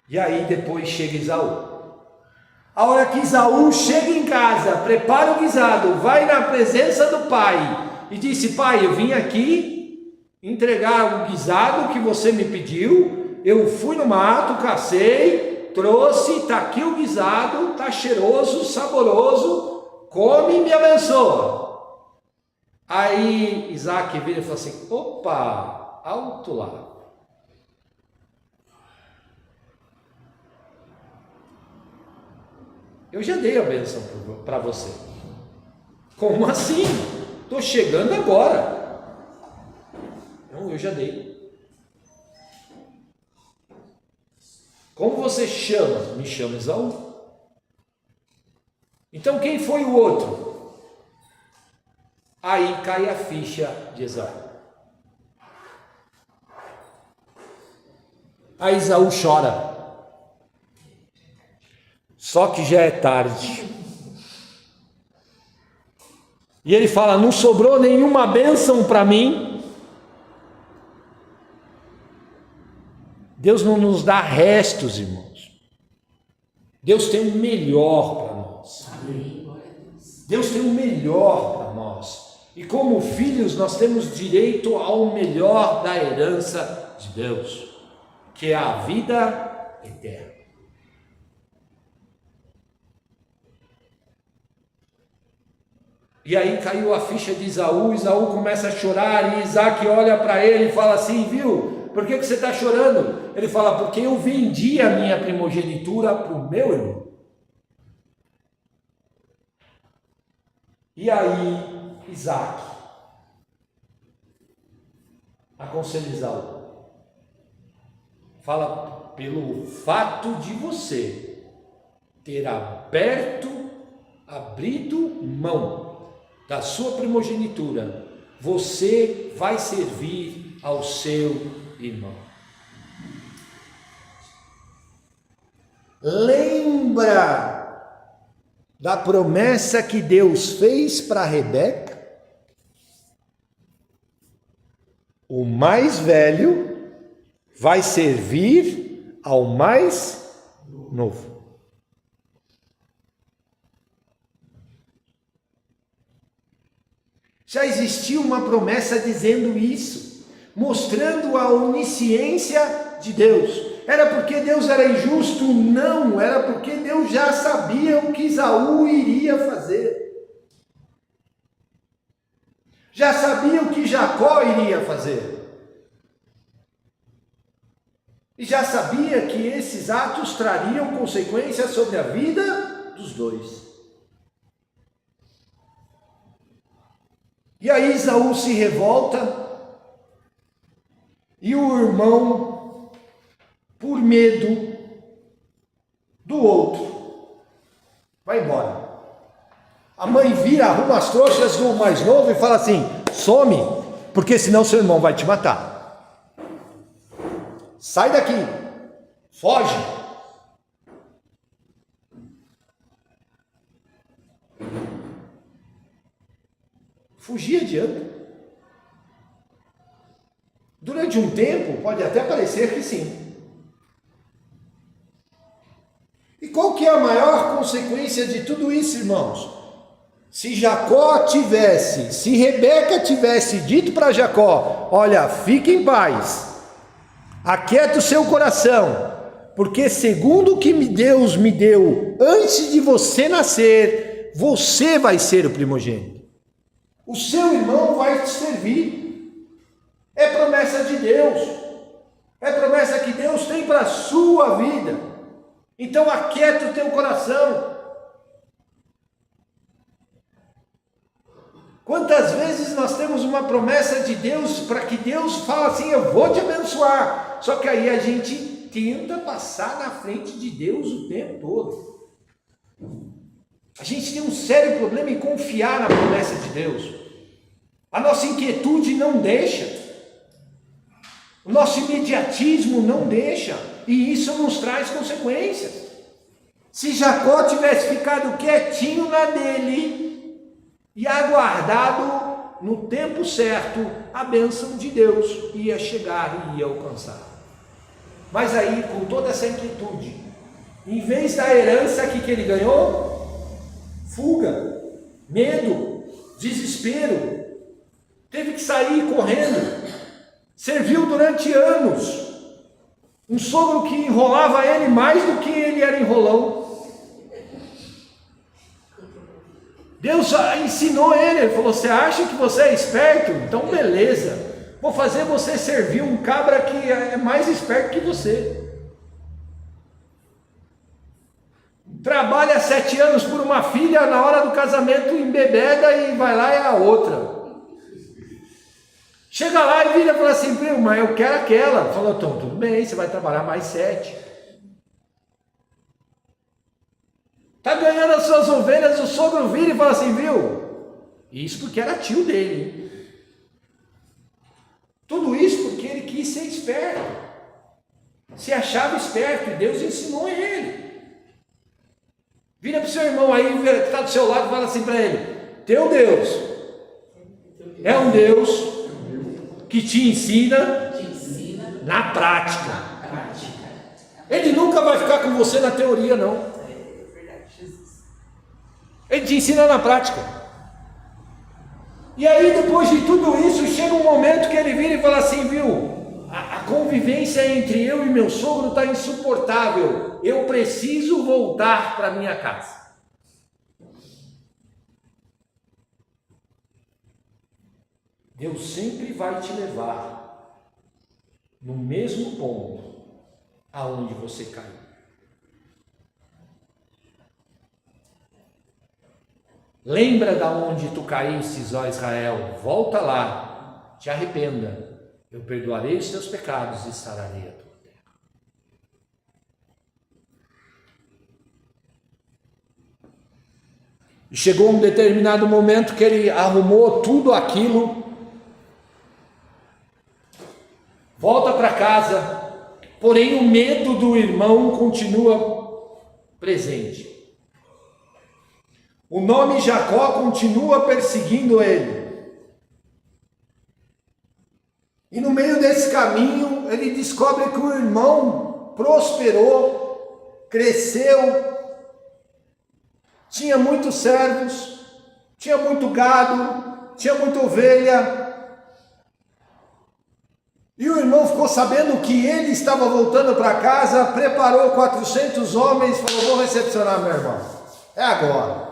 [SPEAKER 6] E aí depois chega Esaú. A hora que Esaú chega em casa, prepara o guisado, vai na presença do pai e disse: pai, eu vim aqui entregar o guisado que você me pediu. Eu fui no mato, cacei, trouxe, está aqui o guisado, está cheiroso, saboroso, come e me abençoa. Aí Isaac vira e fala assim: opa, alto lá. Eu já dei a bênção para você. Como assim? Estou chegando agora. Não, eu já dei. Como você chama? Me chama Esaú. Então quem foi o outro? Aí cai a ficha de Esaú. Aí Esaú chora. Só que já é tarde. E ele fala: não sobrou nenhuma bênção para mim. Deus não nos dá restos, irmãos. Deus tem o melhor para nós. Deus tem o melhor para nós. E como filhos nós temos direito ao melhor da herança de Deus, que é a vida eterna. E aí caiu a ficha de Esaú. Esaú começa a chorar e Isaac olha para ele e fala assim: viu, por que você está chorando? Ele fala: porque eu vendi a minha primogenitura para o meu irmão. E aí Isaac aconselha Esaú, fala: pelo fato de você ter abrido mão da sua primogenitura, você vai servir ao seu irmão. Lembra da promessa que Deus fez para Rebeca? O mais velho vai servir ao mais novo. Já existia uma promessa dizendo isso, mostrando a onisciência de Deus. Era porque Deus era injusto? Não, era porque Deus já sabia o que Esaú iria fazer. Já sabia o que Jacó iria fazer. E já sabia que esses atos trariam consequências sobre a vida dos dois. E aí Esaú se revolta e o irmão, por medo do outro, vai embora. A mãe vira, arruma as trouxas do mais novo e fala assim: some, porque senão seu irmão vai te matar. Sai daqui, foge. Fugir adianta. Durante um tempo, pode até parecer que sim. E qual que é a maior consequência de tudo isso, irmãos? Se Rebeca tivesse dito para Jacó: olha, fique em paz, aquieta o seu coração, porque segundo o que Deus me deu antes de você nascer, você vai ser o primogênito. O seu irmão vai te servir. É promessa de Deus. É promessa que Deus tem para a sua vida. Então aquieta o teu coração. Quantas vezes nós temos uma promessa de Deus para que Deus fala assim: eu vou te abençoar. Só que aí a gente tenta passar na frente de Deus o tempo todo. A gente tem um sério problema em confiar na promessa de Deus. A nossa inquietude não deixa. O nosso imediatismo não deixa. E isso nos traz consequências. Se Jacó tivesse ficado quietinho na dele e aguardado no tempo certo, a bênção de Deus ia chegar e ia alcançar. Mas aí, com toda essa inquietude, em vez da herança, o que ele ganhou? Fuga, medo, desespero. Teve que sair correndo. Serviu durante anos. Um sogro que enrolava ele mais do que ele era enrolão. Deus ensinou ele falou: você acha que você é esperto? Então beleza, vou fazer você servir um cabra que é mais esperto que você. Trabalha 7 anos por uma filha, na hora do casamento embebeda e vai lá e a outra. Chega lá e vira e fala assim: primo, mas eu quero aquela. Falou: então tudo bem, você vai trabalhar mais 7. Está ganhando as suas ovelhas, o sogro vira e fala assim: viu? Isso porque era tio dele. Tudo isso porque ele quis ser esperto. Se achava esperto e Deus ensinou ele. Vira para o seu irmão aí que está do seu lado e fala assim para ele: teu Deus é um Deus que te ensina na prática. Ele nunca vai ficar com você na teoria, não. Ele te ensina na prática. E aí, depois de tudo isso, chega um momento que ele vira e fala assim: viu, a convivência entre eu e meu sogro está insuportável. Eu preciso voltar para minha casa. Deus sempre vai te levar no mesmo ponto aonde você caiu. Lembra da onde tu caíste, ó Israel, volta lá, te arrependa, eu perdoarei os teus pecados e sararei a tua terra. E chegou um determinado momento que ele arrumou tudo aquilo, volta para casa, porém o medo do irmão continua presente. O nome Jacó continua perseguindo ele. E no meio desse caminho, ele descobre que o irmão prosperou, cresceu, tinha muitos servos, tinha muito gado, tinha muita ovelha. E o irmão ficou sabendo que ele estava voltando para casa, preparou 400 homens, falou: vou recepcionar meu irmão, é agora.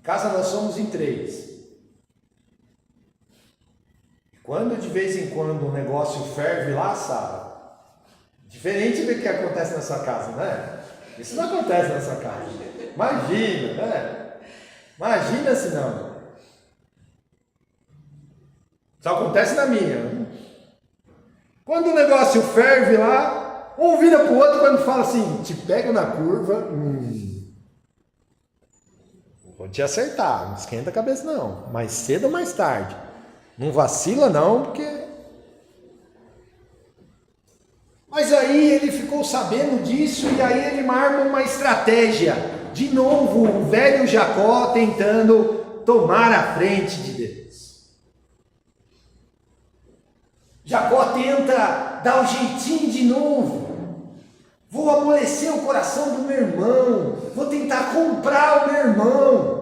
[SPEAKER 6] Casa nós somos em 3. Quando de vez em quando o negócio ferve lá, Sara, diferente do que acontece na sua casa, né? Isso não acontece na sua casa. Imagina, né? Imagina se não. Só acontece na minha. Quando o negócio ferve lá, um vira para o outro quando fala assim: te pego na curva, vou te acertar, não esquenta a cabeça não, mais cedo ou mais tarde. Não vacila não, porque... Mas aí ele ficou sabendo disso e aí ele arma uma estratégia. De novo, o velho Jacó tentando tomar a frente de Deus. Jacó tenta dar um jeitinho de novo. Vou amolecer o coração do meu irmão. Vou tentar comprar o meu irmão.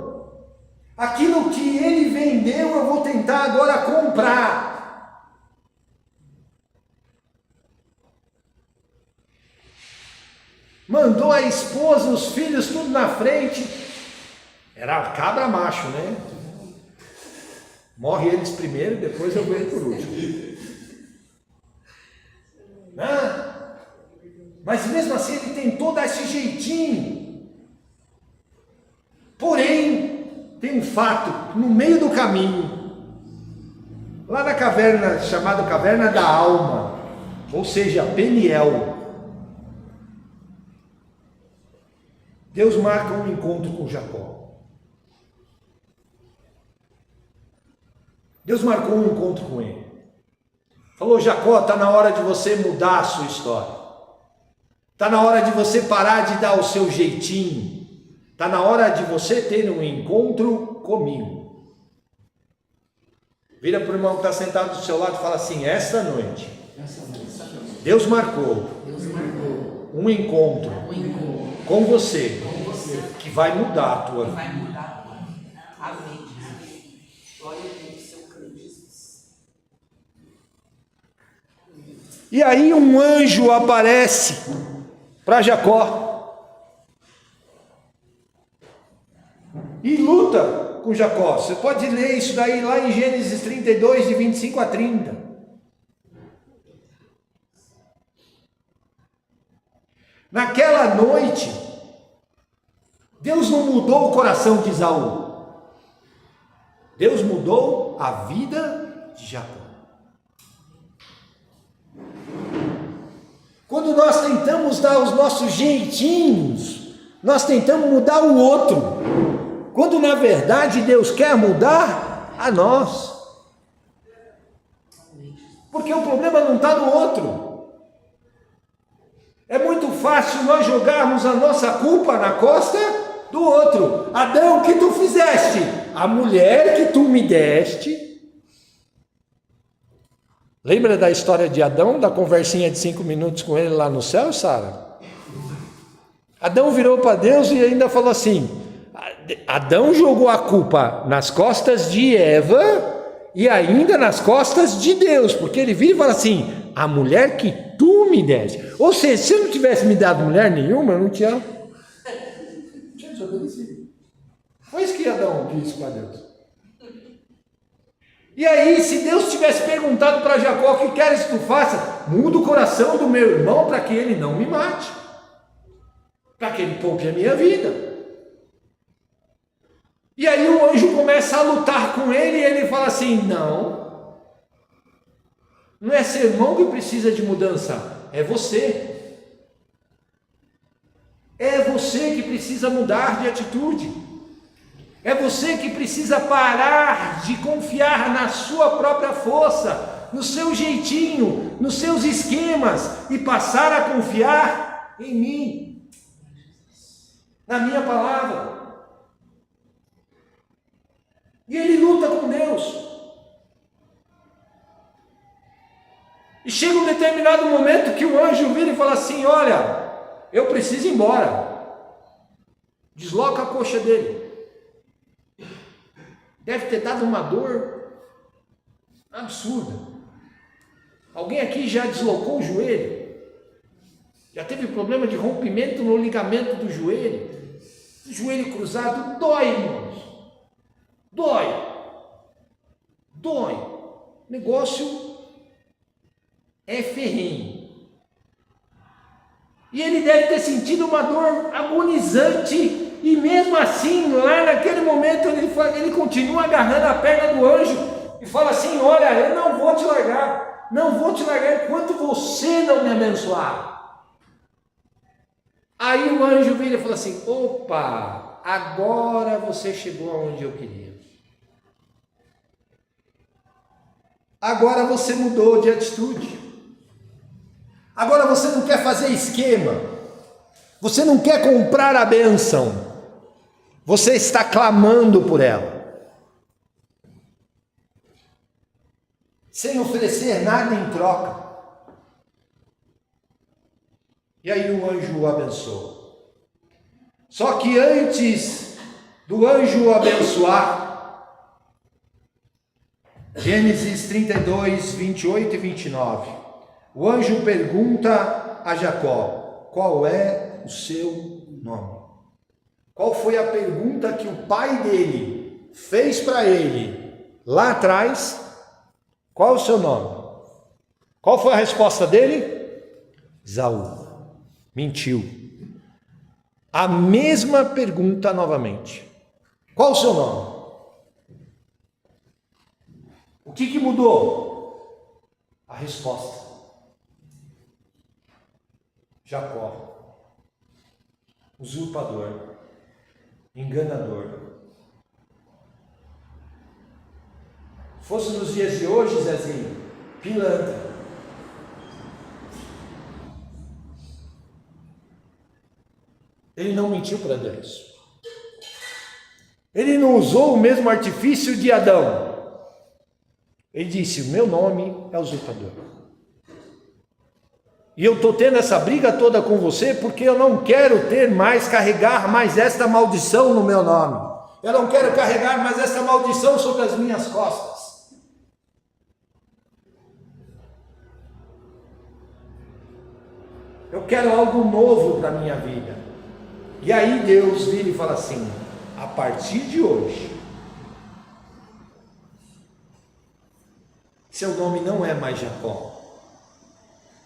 [SPEAKER 6] Aquilo que ele vendeu, eu vou tentar agora comprar. Mandou a esposa, os filhos, tudo na frente. Era cabra macho, né? Morre eles primeiro, depois eu venho por último. Mas mesmo assim ele tentou dar esse jeitinho. Porém, tem um fato, no meio do caminho, lá na caverna, chamada Caverna da Alma, ou seja, Peniel, Deus marca um encontro com Jacó. Deus marcou um encontro com ele. Falou: Jacó, está na hora de você mudar a sua história. Está na hora de você parar de dar o seu jeitinho. Está na hora de você ter um encontro comigo. Vira para o irmão que está sentado do seu lado e fala assim: esta noite, Deus marcou um encontro com você que vai mudar a tua vida.
[SPEAKER 1] Vai mudar a tua vida. Amém. Glória a Deus, seu Cristo Jesus.
[SPEAKER 6] E aí um anjo aparece para Jacó e luta com Jacó. Você pode ler isso daí lá em Gênesis 32, de 25 a 30. Naquela noite, Deus não mudou o coração de Esaú. Deus mudou a vida de Jacó. Quando nós tentamos dar os nossos jeitinhos, nós tentamos mudar o outro. Quando na verdade Deus quer mudar a nós. Porque o problema não está no outro. É muito fácil nós jogarmos a nossa culpa na costa do outro. Adão, o que tu fizeste? A mulher que tu me deste. Lembra da história de Adão, da conversinha de 5 minutos com ele lá no céu, Sara? Adão virou para Deus e ainda falou assim: Adão jogou a culpa nas costas de Eva e ainda nas costas de Deus, porque ele vira e fala assim: a mulher que tu me deste. Ou seja, se eu não tivesse me dado mulher nenhuma, eu não tinha desobedecido. Foi isso que Adão disse para Deus. E aí, se Deus tivesse perguntado para Jacó: o que queres que tu faça? Muda o coração do meu irmão para que ele não me mate, para que ele poupe a minha vida. E aí o anjo começa a lutar com ele e ele fala assim: não é seu irmão que precisa de mudança, é você. É você que precisa mudar de atitude. É você que precisa parar de confiar na sua própria força, no seu jeitinho, nos seus esquemas e passar a confiar em mim, na minha palavra. E ele luta com Deus. E chega um determinado momento que o anjo vira e fala assim: olha, eu preciso ir embora. Desloca a coxa dele. deve ter dado uma dor absurda. Alguém aqui já deslocou o joelho? Já teve problema de rompimento no ligamento do joelho? O joelho cruzado dói, irmãos. Dói. Dói. O negócio é ferrenho. E ele deve ter sentido uma dor agonizante. E mesmo assim, lá naquele momento, ele continua agarrando a perna do anjo e fala assim: olha, eu não vou te largar. Não vou te largar enquanto você não me abençoar. Aí o anjo vira e fala assim: opa, agora você chegou aonde eu queria. Agora você mudou de atitude. Agora você não quer fazer esquema. Você não quer comprar a bênção. Você está clamando por ela. Sem oferecer nada em troca. E aí o anjo o abençoa. Só que antes do anjo o abençoar, Gênesis 32, 28 e 29, o anjo pergunta a Jacó: qual é o seu nome? Qual foi a pergunta que o pai dele fez para ele lá atrás? Qual é o seu nome? Qual foi a resposta dele? Esaú. Mentiu. A mesma pergunta novamente. Qual o seu nome? O que mudou? A resposta. Jacó. Usurpador. Enganador. Fosse nos dias de hoje, Zezinho, pilantra. Ele não mentiu para Deus. Ele não usou o mesmo artifício de Adão. Ele disse: o meu nome é usurpador. E eu estou tendo essa briga toda com você porque eu não quero carregar mais esta maldição no meu nome. Eu não quero carregar mais essa maldição sobre as minhas costas. Eu quero algo novo para a minha vida. E aí Deus vira e fala assim: a partir de hoje, seu nome não é mais Jacó.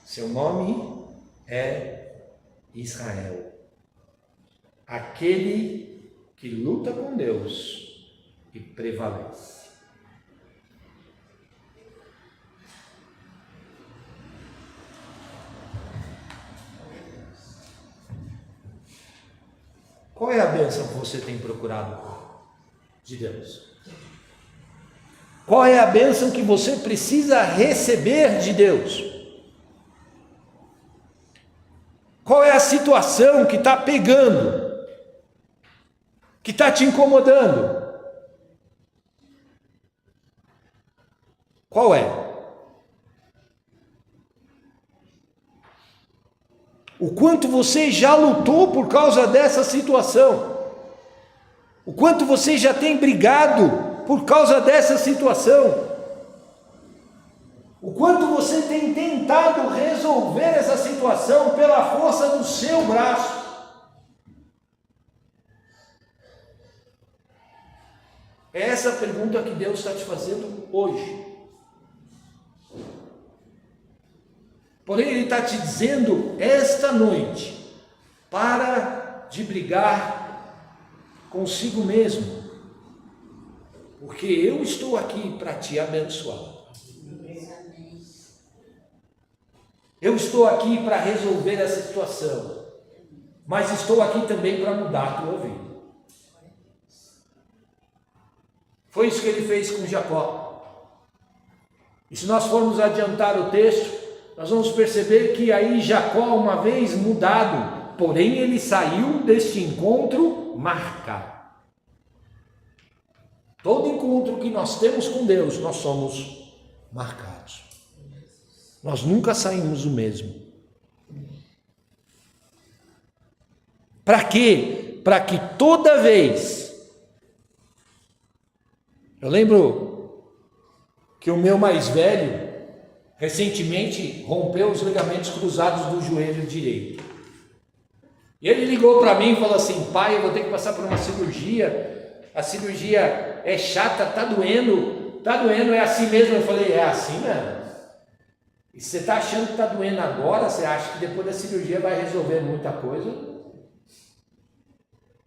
[SPEAKER 6] Seu nome é Israel. Aquele que luta com Deus e prevalece. Qual é a bênção que você tem procurado de Deus? Qual é a bênção que você precisa receber de Deus? Qual é a situação que está pegando? Que está te incomodando? Qual é? O quanto você já lutou por causa dessa situação? O quanto você já tem brigado por causa dessa situação? O quanto você tem tentado resolver essa situação pela força do seu braço? É essa a pergunta que Deus está te fazendo hoje. Porém, Ele está te dizendo esta noite: para de brigar consigo mesmo, porque eu estou aqui para te abençoar. Eu estou aqui para resolver essa situação, mas estou aqui também para mudar a tua vida. Foi isso que ele fez com Jacó. E se nós formos adiantar o texto, nós vamos perceber que aí Jacó, uma vez mudado, porém ele saiu deste encontro marcado. Todo encontro que nós temos com Deus, nós somos marcados. Nós nunca saímos o mesmo. Para quê? Para que toda vez Eu lembro que o meu mais velho recentemente rompeu os ligamentos cruzados do joelho direito. E ele ligou para mim e falou assim: pai, eu vou ter que passar por uma cirurgia, a cirurgia é chata, tá doendo, é assim mesmo? Eu falei: é assim mesmo? E você está achando que está doendo agora? Você acha que depois da cirurgia vai resolver muita coisa?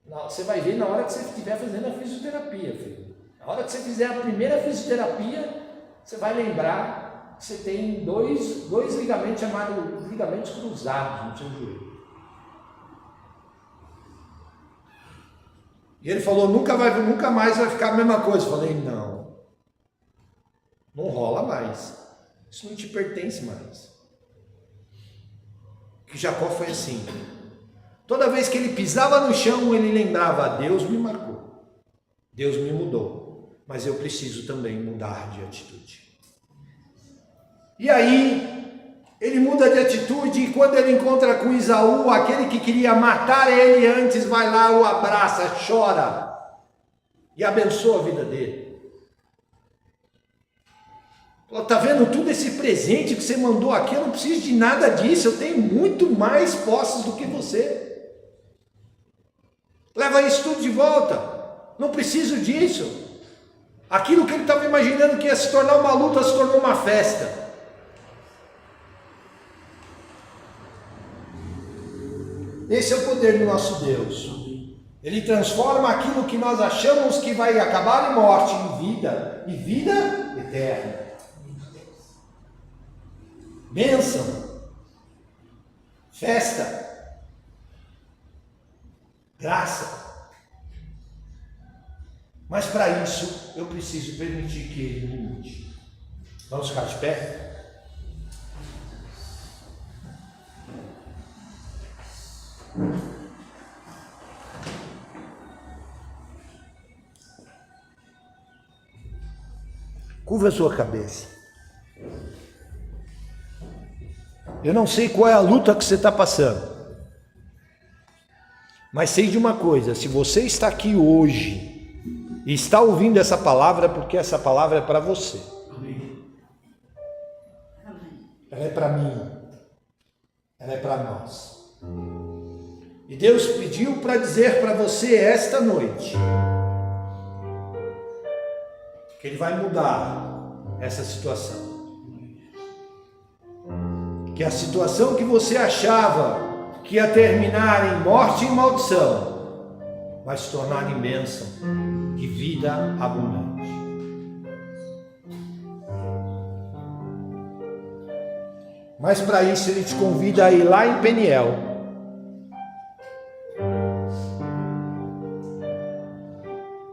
[SPEAKER 6] Não, você vai ver na hora que você estiver fazendo a fisioterapia, filho. Na hora que você fizer a primeira fisioterapia, você vai lembrar que você tem dois ligamentos chamados ligamentos cruzados no seu joelho. E ele falou: nunca mais vai ficar a mesma coisa. Eu falei: não rola mais. Isso não te pertence mais. Que Jacó foi assim. Toda vez que ele pisava no chão, ele lembrava: Deus me marcou, Deus me mudou, mas eu preciso também mudar de atitude. E aí, ele muda de atitude, e quando ele encontra com Esaú, aquele que queria matar ele antes, vai lá, o abraça, chora e abençoa a vida dele. Está vendo tudo esse presente que você mandou aqui? Eu não preciso de nada disso, eu tenho muito mais posses do que você. Leva isso tudo de volta, não preciso disso. Aquilo que ele estava imaginando que ia se tornar uma luta, se tornou uma festa. Esse é o poder do nosso Deus. Ele transforma aquilo que nós achamos que vai acabar em morte, em vida, e vida eterna. Bênção, festa, graça. Mas para isso eu preciso permitir que ele me mude. Vamos ficar de pé? Curva a sua cabeça. Eu não sei qual é a luta que você está passando, mas sei de uma coisa: se você está aqui hoje e está ouvindo essa palavra, porque essa palavra é para você. Ela é para mim, ela é para nós. E Deus pediu para dizer para você esta noite que Ele vai mudar essa situação. Que a situação que você achava que ia terminar em morte e maldição vai se tornar em bênção e vida abundante. Mas para isso Ele te convida a ir lá em Peniel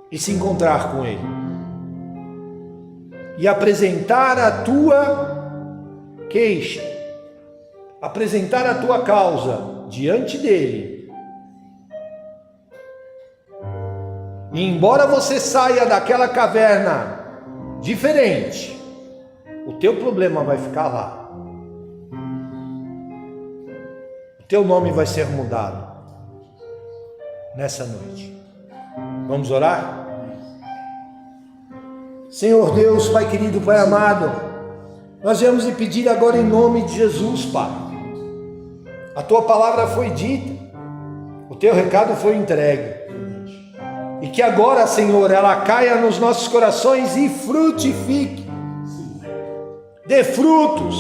[SPEAKER 6] e se encontrar com Ele e apresentar a tua queixa, apresentar a tua causa diante dele. E embora você saia daquela caverna diferente, o teu problema vai ficar lá. O teu nome vai ser mudado nessa noite. Vamos orar? Senhor Deus, Pai querido, Pai amado, nós viemos lhe pedir agora em nome de Jesus, Pai. A tua palavra foi dita, o teu recado foi entregue. E que agora, Senhor, ela caia nos nossos corações e frutifique. Dê frutos.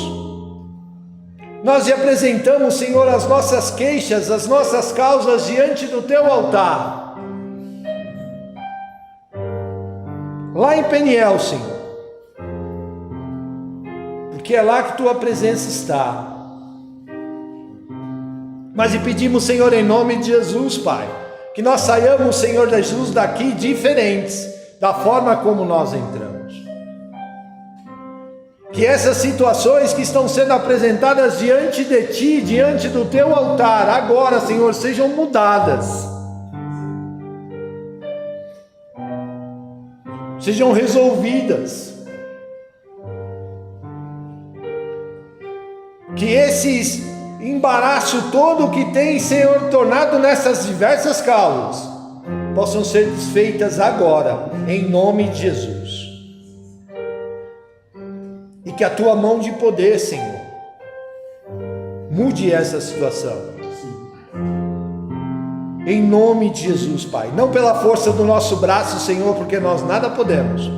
[SPEAKER 6] Nós lhe apresentamos, Senhor, as nossas queixas, as nossas causas diante do teu altar. Lá em Peniel, Senhor. Porque é lá que tua presença está. Mas lhe pedimos, Senhor, em nome de Jesus, Pai, que nós saiamos, Senhor Jesus, daqui diferentes da forma como nós entramos. Que essas situações que estão sendo apresentadas diante de Ti, diante do Teu altar, agora, Senhor, sejam mudadas. Sejam resolvidas. Que esses embaraço todo que tem, Senhor, tornado nessas diversas causas, possam ser desfeitas agora, em nome de Jesus. E que a tua mão de poder, Senhor, mude essa situação. Em nome de Jesus, Pai. Não pela força do nosso braço, Senhor, porque nós nada podemos,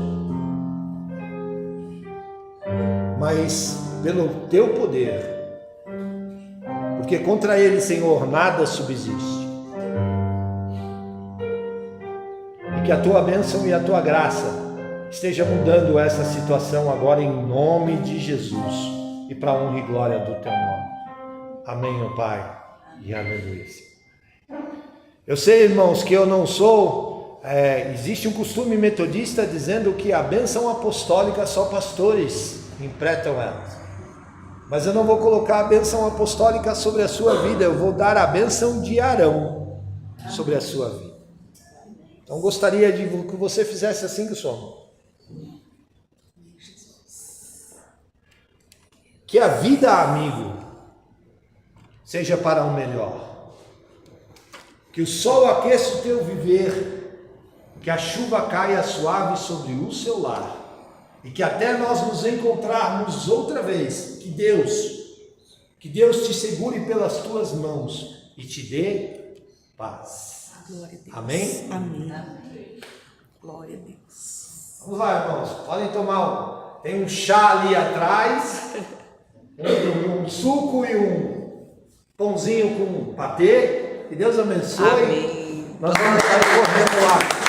[SPEAKER 6] mas pelo teu poder, porque contra ele, Senhor, nada subsiste. E que a tua bênção e a tua graça esteja mudando essa situação agora em nome de Jesus e para a honra e glória do teu nome. Amém, ó Pai, e aleluia. Eu sei, irmãos, que eu não sou, existe um costume metodista dizendo que a bênção apostólica só pastores interpretam ela. Mas eu não vou colocar a bênção apostólica sobre a sua vida, eu vou dar a bênção de Arão sobre a sua vida. Então gostaria de que você fizesse assim com o som. Que a vida, amigo, seja para o melhor. Que o sol aqueça o teu viver, que a chuva caia suave sobre o seu lar, e que até nós nos encontrarmos outra vez, que Deus te segure pelas tuas mãos e te dê paz. Amém?
[SPEAKER 1] Amém. Glória a Deus.
[SPEAKER 6] Vamos lá, irmãos, podem tomar tem um chá ali atrás, um suco e um pãozinho com patê. Que Deus abençoe.
[SPEAKER 1] Amém.
[SPEAKER 6] Nós vamos sair correndo lá.